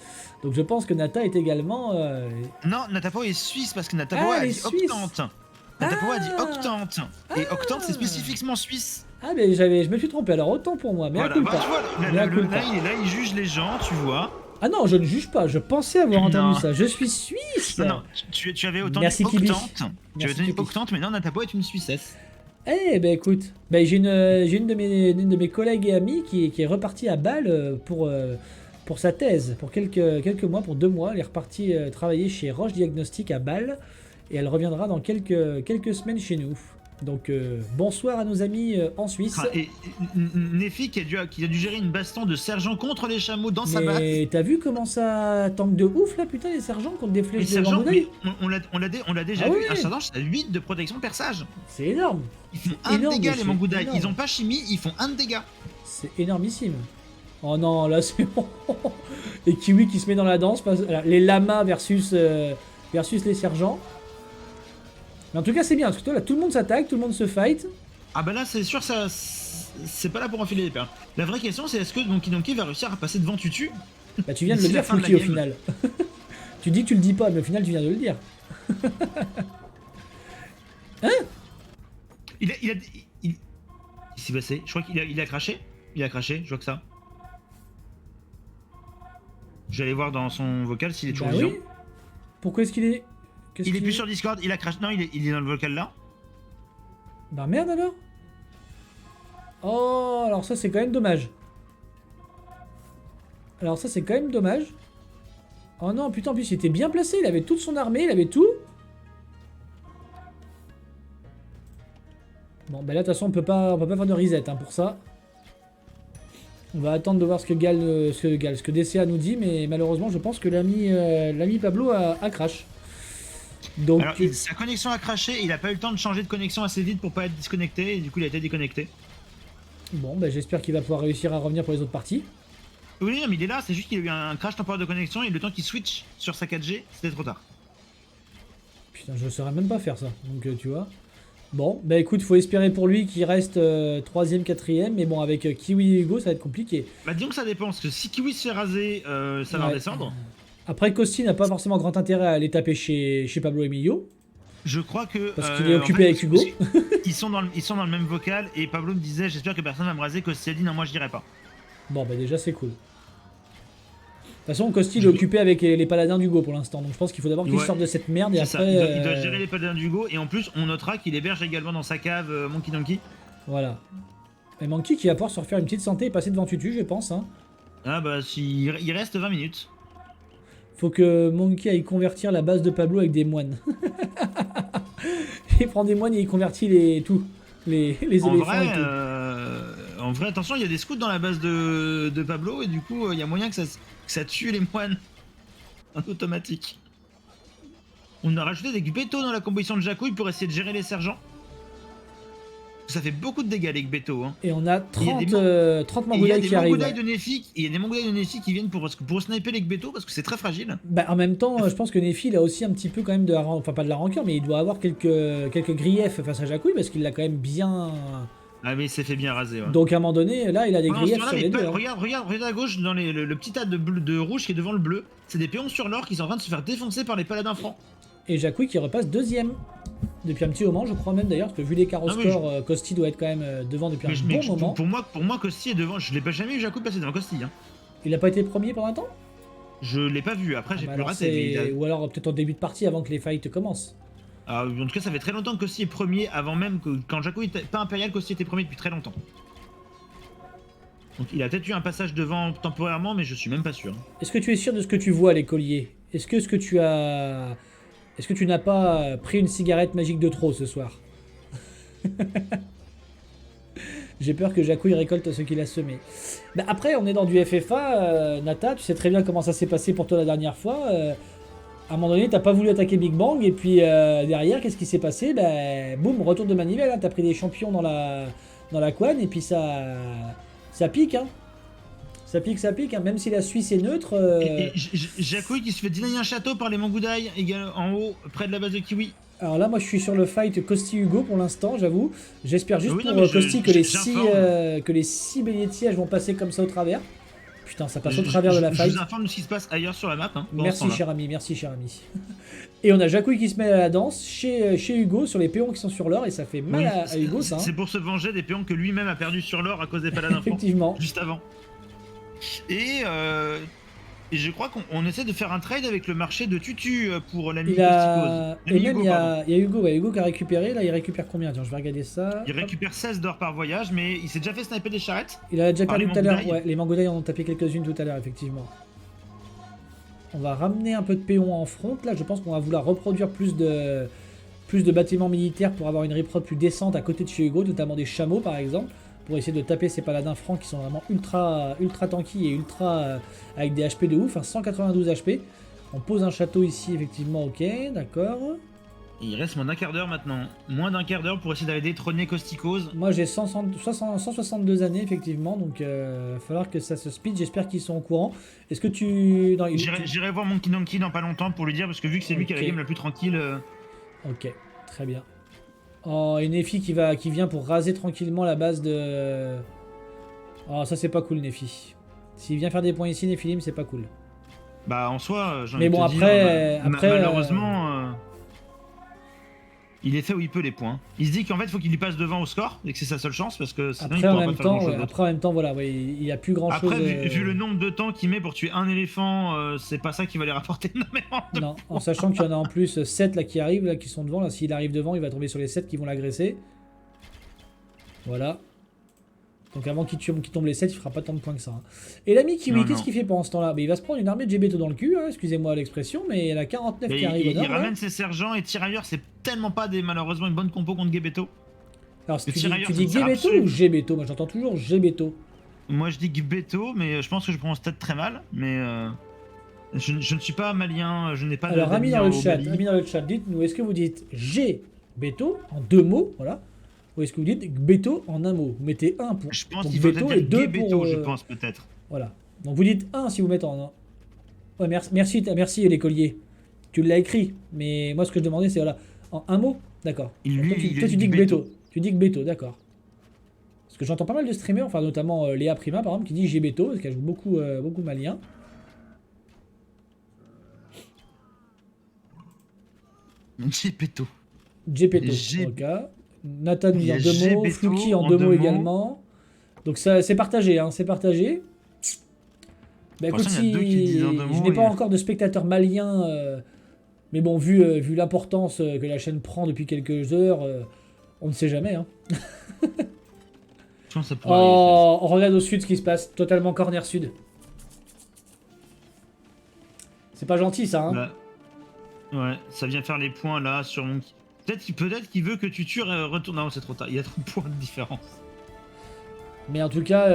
Donc je pense que Nata est également... Non, Natapo est suisse parce que Natapo Ah, a elle est dit suisse. octante. Natapo a dit Ah. octante. Et octante c'est spécifiquement suisse. Ah mais je me suis trompé, alors autant pour moi, mais Voilà, à bah, culpa. tu vois, Mea là culpa. il est là, il juge les gens, tu vois. Ah non, je ne juge pas, je pensais avoir entendu Non. ça. Je suis suisse. Non, tu avais entendu Merci, Kibi. octante. Tu avais Merci, entendu Kibi. octante, mais non, Natapo est une suissesse. Eh ben écoute, ben, j'ai une de mes collègues et amis qui est repartie à Bâle pour sa thèse, pour quelques mois, pour 2 mois. Elle est repartie travailler chez Roche Diagnostic à Bâle et elle reviendra dans quelques semaines chez nous. Donc bonsoir à nos amis en Suisse. Ah, et Nefi qui a dû gérer une baston de sergent contre les chameaux dans sa base. Mais t'as vu comment ça tank de ouf là, putain, les sergents contre des Les flèches de sergents, Bamboudaï? mais on l'a déjà Ah vu, oui. un sergent c'est 8 de protection perçage. C'est énorme. Ils font C'est 1 énorme, dégât mais les c'est Mangoudaï. énorme. Ils ont pas chimie, ils font 1 dégât. C'est énormissime. Oh non, là c'est bon. Et Kiwi qui se met dans la danse. Les lamas versus les sergents. Mais en tout cas, c'est bien, parce que toi, là, tout le monde s'attaque, tout le monde se fight. Ah bah là c'est sûr ça c'est pas là pour enfiler les perles. La vraie question c'est est-ce que Donkey Donkey va réussir à passer devant Tutu? Bah, tu viens de le D'ici la dire, fin de la Fouki, au game. final. Tu dis que tu le dis pas, mais au final, tu viens de le dire. Il s'est passé, je crois qu'il a craché. Il a craché, je vois que ça. J'allais voir dans son vocal s'il est toujours Bah vivant. oui. Pourquoi est-ce qu'il est. Qu'est-ce Il est qu'il plus sur Discord, il a craché. Non, il est dans le vocal là. Bah merde alors. Oh, alors ça, c'est quand même dommage. Alors ça, c'est quand même dommage. Oh non, putain, en plus, il était bien placé, il avait toute son armée, il avait tout. Bon, bah là, de toute façon, on peut pas faire de reset hein, pour ça. On va attendre de voir ce que DCA nous dit, mais malheureusement, je pense que l'ami Pablo a crash. Donc, Alors, sa connexion a craché, il a pas eu le temps de changer de connexion assez vite pour pas être disconnecté, et du coup, il a été déconnecté. bon, bah j'espère qu'il va pouvoir réussir à revenir pour les autres parties. Oui, non, mais il est là, c'est juste qu'il a eu un crash temporaire de connexion, et le temps qu'il switch sur sa 4G, c'était trop tard. Putain, je saurais même pas faire ça, donc tu vois. Bon, bah écoute, faut espérer pour lui qu'il reste 3ème, 4ème, mais bon, avec Kiwi et Hugo, ça va être compliqué. Bah, disons que ça dépend, parce que si Kiwi se fait raser, ça va Ouais. redescendre. Après, Costi n'a pas forcément grand intérêt à aller taper chez Pablo Emilio. Je crois que. Parce qu'il est occupé avec Hugo. Ils sont dans le même vocal, et Pablo me disait j'espère que personne va me raser, que si a dit non, moi je dirais pas. Bon, bah déjà, c'est cool. De toute façon, Costi il est occupé avec les paladins d'Hugo pour l'instant, donc je pense qu'il faut d'abord qu'il Ouais. sorte de cette merde et C'est après. ça, il doit gérer les paladins d'Hugo, et en plus, on notera qu'il héberge également dans sa cave Monkey Donkey. Voilà. Et Monkey qui va pouvoir se refaire une petite santé et passer devant Tutu, je pense. Hein. Ah bah, il reste 20 minutes. Faut que Monkey aille convertir la base de Pablo avec des moines. Il prend des moines et il convertit les En éléphants vrai, et tout. attention, il y a des scouts dans la base de Pablo, et du coup, il y a moyen que ça tue les moines. un automatique. On a rajouté des Gbeto dans la composition de Jacouille pour essayer de gérer les sergents. Ça fait beaucoup de dégâts les Gbeto. Hein. Et on a 30 Mangoudaï qui arrivent. Il y a des Mangoudaï de Nefi qui viennent pour sniper les Gbeto parce que c'est très fragile. Bah, en même temps, je pense que Nefi il a aussi un petit peu quand même de la enfin pas de la rancœur, mais il doit avoir quelques griefs face à Jacouille parce qu'il l'a quand même bien. Ah mais il s'est fait bien raser. Ouais. Donc à un moment donné, là il a des griefs sur les deux. Hein. Regarde à gauche dans le petit tas de rouge qui est devant le bleu. C'est des péons sur l'or qui sont en train de se faire défoncer par les paladins francs. Et Jacouille qui repasse deuxième. Depuis un petit moment, je crois même d'ailleurs, parce que vu l'écart au score, Kosti doit être quand même devant depuis un bon moment. Pour moi, Kosti est devant. Je l'ai pas jamais vu Jacouille passer devant Kosti. Hein. Il a pas été premier pendant un temps? Je l'ai pas vu. Après, j'ai pu le rater. Ou alors peut-être en début de partie avant que les fights commencent. En tout cas, ça fait très longtemps que Kosti est premier, avant même que quand Jacouille était pas impérial, Kosti était premier depuis très longtemps. Donc il a peut-être eu un passage devant temporairement, mais je suis même pas sûr. Est-ce que tu es sûr de ce que tu vois, l'écolier? Est-ce que tu as... Est-ce que tu n'as pas pris une cigarette magique de trop ce soir? J'ai peur que Jacouille récolte ce qu'il a semé. Bah après, on est dans du FFA, Nata, tu sais très bien comment ça s'est passé pour toi la dernière fois. À un moment donné, t'as pas voulu attaquer Big Bang, et puis derrière, qu'est-ce qui s'est passé? Bah, boum, retour de manivelle, hein, t'as pris des champions dans la couenne, et puis ça pique, hein. Ça pique, hein. Même si la Suisse est neutre. Jacouille qui se fait dîner un château par les Mangoudaï, en haut, près de la base de Kiwi. Alors là, moi je suis sur le fight Kosti-Hugo pour l'instant, j'avoue. J'espère juste pour Kosti que les 6 béliers de siège vont passer comme ça au travers. Putain, ça passe au travers de la fight. Je vous informe de ce qui se passe ailleurs sur la map. Hein, merci cher ami, merci cher ami. Et on a Jacouille qui se met à la danse chez Hugo sur les péons qui sont sur l'or et ça fait mal à Hugo ça. C'est pour se venger des péons que lui-même a perdu sur l'or à cause des paladins francs. Effectivement. Juste avant. Et je crois qu'on essaie de faire un trade avec le marché de Tutu pour l'ami Kostikos. Et même il y a Hugo qui a récupéré, là il récupère combien? Tiens, je vais regarder ça. Il récupère 16 d'or par voyage, mais il s'est déjà fait sniper des charrettes. Il a déjà perdu tout à l'heure, ouais, les Mangoudaï en ont tapé quelques-unes tout à l'heure, effectivement. On va ramener un peu de péons en front, là je pense qu'on va vouloir reproduire plus de bâtiments militaires pour avoir une reprod plus décente à côté de chez Hugo, notamment des chameaux par exemple. Pour essayer de taper ces paladins francs qui sont vraiment ultra tanky et ultra avec des HP de ouf, hein, 192 HP. On pose un château ici, effectivement, ok, d'accord. Il reste moins d'un quart d'heure maintenant, moins d'un quart d'heure pour essayer d'aller détrôner Kostikos. Moi j'ai 162 années, effectivement, donc il va falloir que ça se speed, j'espère qu'ils sont au courant. Est-ce que tu... J'irai voir Monkey Donkey dans pas longtemps pour lui dire, parce que vu que c'est lui qui a la game la plus tranquille... Ok, très bien. Oh, et Nefi qui vient pour raser tranquillement la base de... Oh, ça c'est pas cool, Nefi. S'il vient faire des points ici, Nephilim, c'est pas cool. Bah, en soi, j'en ai mais bon, après, malheureusement, il est fait où il peut les points. Il se dit qu'en fait, il faut qu'il y passe devant au score, et que c'est sa seule chance, parce que sinon, après, en même temps, voilà, ouais, il n'y a plus grand-chose... Après, vu le nombre de temps qu'il met pour tuer un éléphant, c'est pas ça qui va lui rapporter énormément de points. En sachant qu'il y en a en plus 7 là qui arrivent, là, qui sont devant. Là, s'il arrive devant, il va tomber sur les 7 qui vont l'agresser. Voilà. Donc avant qu'il tombe les 7, il fera pas tant de points que ça. Hein. Et l'ami Kiwi, qu'est-ce qu'il fait pendant ce temps-là? Il va se prendre une armée de Gbeto dans le cul, hein, excusez-moi l'expression, mais il a 49 qui arrive au nord. Il ramène ses sergents et tirailleurs, c'est tellement pas malheureusement une bonne compo contre Gbeto. Alors tu dis Gbeto ou Gbeto? Moi j'entends toujours Gbeto. Moi je dis Gbeto, mais je pense que je prononce peut-être très mal, mais je ne suis pas malien, je n'ai pas de... Alors amis dans le chat, dites-nous, est-ce que vous dites Gbeto en 2 mots, voilà, ou est-ce que vous dites Gbeto en un mot? Vous mettez 1 pour, je pense qu'il faut et 2 pour... je pense peut-être. Voilà. Donc vous dites 1 si vous mettez en 1. Ouais, merci l'écolier. Tu l'as écrit, mais moi ce que je demandais c'est voilà, en un mot, d'accord. Toi tu dis Gbeto. Tu dis Gbeto, d'accord. Parce que j'entends pas mal de streamers, enfin notamment Léa Prima par exemple, qui dit Gbeto, parce qu'elle joue beaucoup malien. Gbeto. Ok. Nathan mis en 2 mots, Fluky en 2 mots également. Donc c'est partagé, hein, c'est partagé. Bah écoute, je n'ai pas encore de spectateurs maliens, mais bon, vu l'importance que la chaîne prend depuis quelques heures, on ne sait jamais. Hein. On regarde au sud ce qui se passe, totalement corner sud. C'est pas gentil ça, hein. Bah, ouais, ça vient faire les points là sur mon... Peut-être qu'il veut que tu tues retourne. Non, c'est trop tard. Il y a trop de points de différence. Mais en tout cas,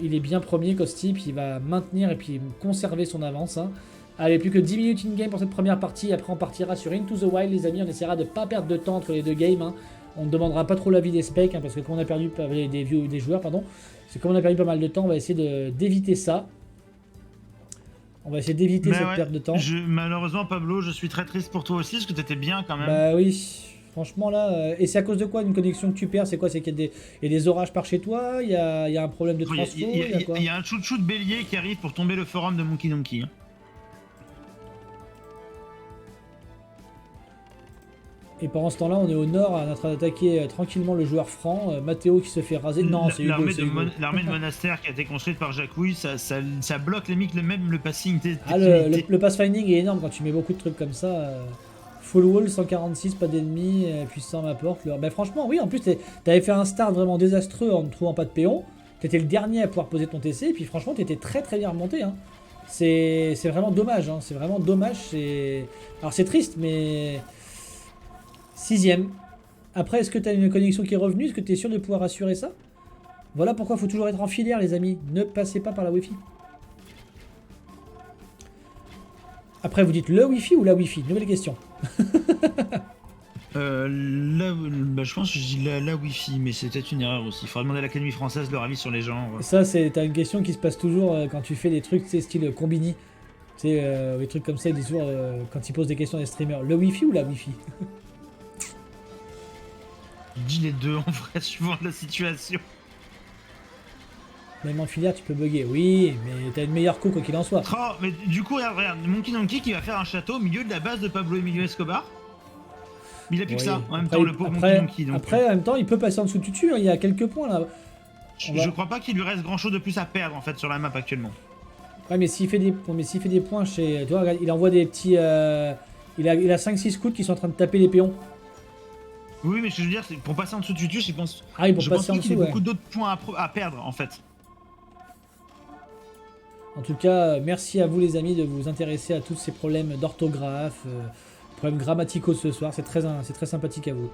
il est bien premier, Kosti, puis il va maintenir et puis conserver son avance. Hein. Allez, plus que 10 minutes in-game pour cette première partie. Après, on partira sur Into the Wild, les amis. On essaiera de ne pas perdre de temps entre les deux games. Hein. On ne demandera pas trop l'avis des specs, hein, parce que quand on a perdu des joueurs, pardon, c'est comme on a perdu pas mal de temps, on va essayer d'éviter ça. On va essayer d'éviter cette perte de temps. Malheureusement, Pablo, je suis très triste pour toi aussi, parce que t'étais bien quand même. Bah oui, franchement là. Et c'est à cause de quoi une connexion que tu perds? C'est quoi? C'est qu'il y a des orages par chez toi? Il y a un problème de transfo? Il y a un chouchou de bélier qui arrive pour tomber le forum de Monkey Donkey. Hein. Et pendant ce temps-là, on est au nord, on est en train d'attaquer tranquillement le joueur franc, Mathéo qui se fait raser. Non, c'est Hugo. L'armée de monastère qui a été construite par Jacouille, ça bloque même le passing. Le pass finding est énorme quand tu mets beaucoup de trucs comme ça. Full wall, 146, pas d'ennemis, puissant m'apporte. Bah franchement, oui, en plus, t'avais fait un start vraiment désastreux en ne trouvant pas de péon. T'étais le dernier à pouvoir poser ton TC, et puis franchement, t'étais très très bien remonté. Hein. C'est vraiment dommage, hein. C'est vraiment dommage. Alors c'est triste, mais... 6ème. Après, est-ce que tu as une connexion qui est revenue? Est-ce que tu es sûr de pouvoir assurer ça? Voilà pourquoi il faut toujours être en filière, les amis. Ne passez pas par la Wi-Fi. Après, vous dites le Wi-Fi ou la Wi-Fi? Nouvelle question. Je pense que je dis la Wi-Fi, mais c'est peut-être une erreur aussi. Il faudra demander à l'Académie française leur avis sur les gens. Ça, t'as une question qui se passe toujours quand tu fais des trucs, c'est style Combini. C'est des trucs comme ça, ils disent toujours quand ils posent des questions à des streamers. Le Wi-Fi ou la Wi-Fi? Dis les deux en vrai, suivant la situation. Même en filière, tu peux bugger. Oui, mais t'as une meilleure co, quoi qu'il en soit. Oh, mais du coup, regarde, Monkey Donkey qui va faire un château au milieu de la base de Pablo Emilio Escobar. Mais il a plus que ça, en même temps, le pauvre Monkey Donkey. Donc... Après, en même temps, il peut passer en dessous de tutu, hein. Il y a quelques points là. Je crois pas qu'il lui reste grand chose de plus à perdre en fait sur la map actuellement. Ouais, mais s'il fait des points chez. Tu vois, regarde, il envoie des petits. Il a 5-6 scouts qui sont en train de taper les péons. Oui, mais ce que je veux dire, c'est pour passer en dessous de tutu, je pense. Ah oui, pour passer en dessous. Il y a beaucoup d'autres points à perdre en fait. En tout cas, merci à vous les amis de vous intéresser à tous ces problèmes d'orthographe, problèmes grammaticaux ce soir. C'est très sympathique à vous.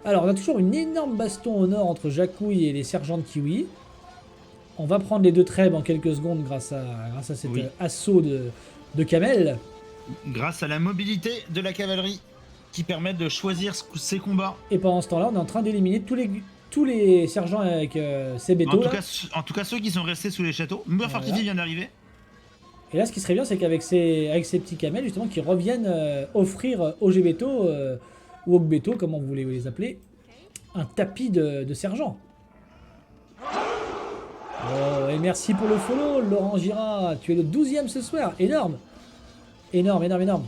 Alors, on a toujours une énorme baston au nord entre Jacouille et les sergents de Kiwi. On va prendre les deux trèbes en quelques secondes grâce à cet assaut de camel. Grâce à la mobilité de la cavalerie qui permet de choisir ses combats. Et pendant ce temps-là, on est en train d'éliminer tous les sergents avec ces bétos. En tout cas, ceux qui sont restés sous les châteaux. Mur fortifié vient d'arriver. Et là, ce qui serait bien, c'est qu'avec ces petits camels, justement, qui reviennent offrir aux G-Bétos, ou aux Bétos, comment vous voulez les appeler, un tapis de sergents. Oh, et merci pour le follow, Laurent Girard. Tu es le 12ème ce soir. Énorme. Énorme.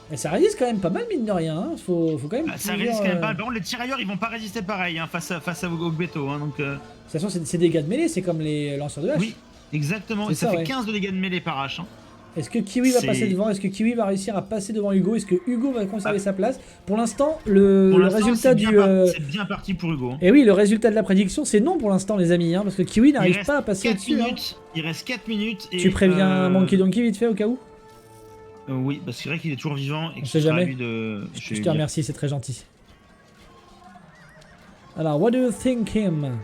Mais ça résiste quand même pas mal, mine de rien. Hein. Faut quand même. Ça résiste quand même pas mal. Par contre, les tirailleurs, ils vont pas résister pareil hein, face à vos Bétos. Hein, donc. De toute façon, c'est des dégâts de mêlée, c'est comme les lanceurs de hache. Oui, exactement. Et ça fait 15 de dégâts de mêlée par hache. Hein. Est-ce que Kiwi va passer devant? Est-ce que Kiwi va réussir à passer devant Hugo? Est-ce que Hugo va conserver sa place? Pour l'instant, le résultat c'est bien parti pour Hugo. Hein. Et oui, le résultat de la prédiction, c'est non pour l'instant, les amis. Hein, parce que Kiwi n'arrive pas à passer au-dessus. Hein. Il reste 4 minutes. Et tu préviens Monkey Donkey vite fait au cas où? Oui, parce que c'est vrai qu'il est toujours vivant. Et on sait jamais. Je te remercie, c'est très gentil. Alors, what do you think him?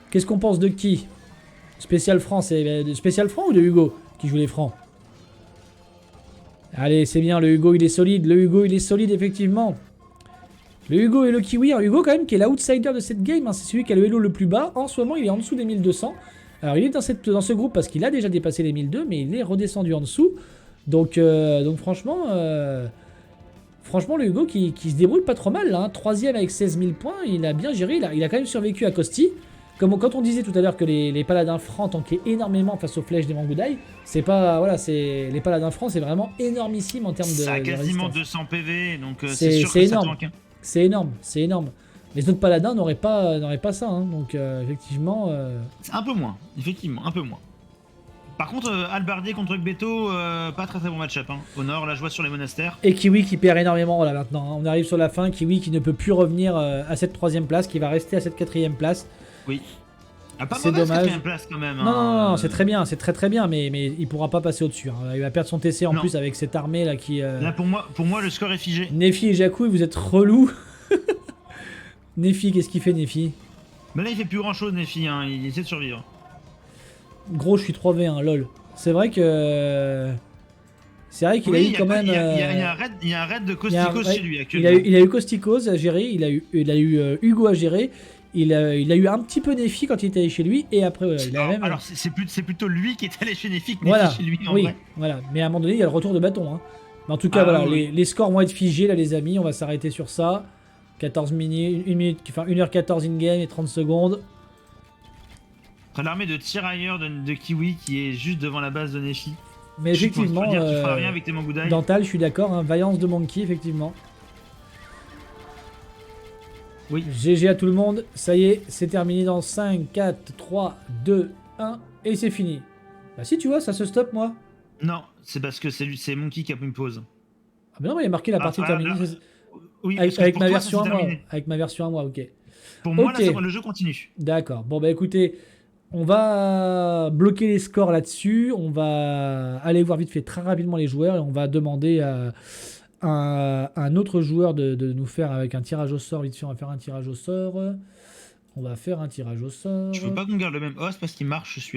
Qu'est-ce qu'on pense de qui? Spécial franc, c'est spécial franc ou de Hugo qui joue les francs? Allez, c'est bien, le Hugo il est solide, effectivement. Le Hugo et le Kiwi, alors Hugo quand même qui est l'outsider de cette game, hein, c'est celui qui a le Elo le plus bas. En ce moment, il est en dessous des 1200. Alors, il est dans ce groupe parce qu'il a déjà dépassé les 1002, mais il est redescendu en dessous. Donc franchement, le Hugo qui se débrouille pas trop mal, là, hein. 3ème avec 16 000 points, il a bien géré, il a quand même survécu à Kosti. Comme quand on disait tout à l'heure que les paladins francs tankaient énormément face aux flèches des Mangudai, c'est pas, voilà, les paladins francs, c'est vraiment énormissime en termes de ça a quasiment de 200 PV, donc c'est sûr que énorme. Ça tank, hein. C'est énorme. Les autres paladins n'auraient pas ça, hein. Donc effectivement... Un peu moins, effectivement, un peu moins. Par contre, Albardier contre Beto, pas très bon match-up. Hein. Au nord, la joie sur les monastères. Et Kiwi qui perd énormément là maintenant. Hein. On arrive sur la fin, Kiwi qui ne peut plus revenir à cette 3ème place, qui va rester à cette 4ème place. Oui. Pas c'est dommage. 4ème place quand même. Non, c'est très bien, c'est très bien, mais il pourra pas passer au-dessus. Hein. Il va perdre son TC en plus avec cette armée là qui... Là pour moi, le score est figé. Nefi et Jacouille, vous êtes relous. Nefi, qu'est-ce qu'il fait Nefi? Mais là il fait plus grand chose Nefi, hein. Il essaie de survivre. Gros, je suis 3v1, lol. C'est vrai que... C'est vrai qu'il a eu quand même... Il y a un raid de Causticos chez lui actuellement. Il a eu Causticos à gérer, il a eu Hugo à gérer, il a eu un petit peu Nefi quand il était allé chez lui, et après... alors c'est plutôt lui qui est allé chez Nefi que voilà, Nefi chez lui en oui, vrai. voilà. Mais à un moment donné, il y a le retour de bâton. Hein. Mais en tout cas, voilà, oui. les scores vont être figés, là, les amis, on va s'arrêter sur ça. 14 minutes, 1h14 in-game et 30 secondes. L'armée de tirailleurs de Kiwi qui est juste devant la base de Nefi. Mais effectivement, tu feras rien avec tes Mangudai. Dental, je suis d'accord, hein, vaillance de Monkey, effectivement. Oui. GG à tout le monde, ça y est, c'est terminé dans 5, 4, 3, 2, 1, et c'est fini. Bah si, tu vois, ça se stoppe, moi. Non, c'est parce que c'est Monkey qui a pris une pause. Ah mais non, mais il y a marqué la partie terminée. Oui, avec ma version à moi. Avec ma version à moi, ok. Pour moi, là, le jeu continue. D'accord, bon bah écoutez... On va bloquer les scores là-dessus, on va aller voir vite fait très rapidement les joueurs et on va demander à un autre joueur de nous faire avec un tirage au sort. Vite fait, on va faire un tirage au sort. On va faire un tirage au sort. Je veux pas qu'on garde le même host parce qu'il marche celui-là.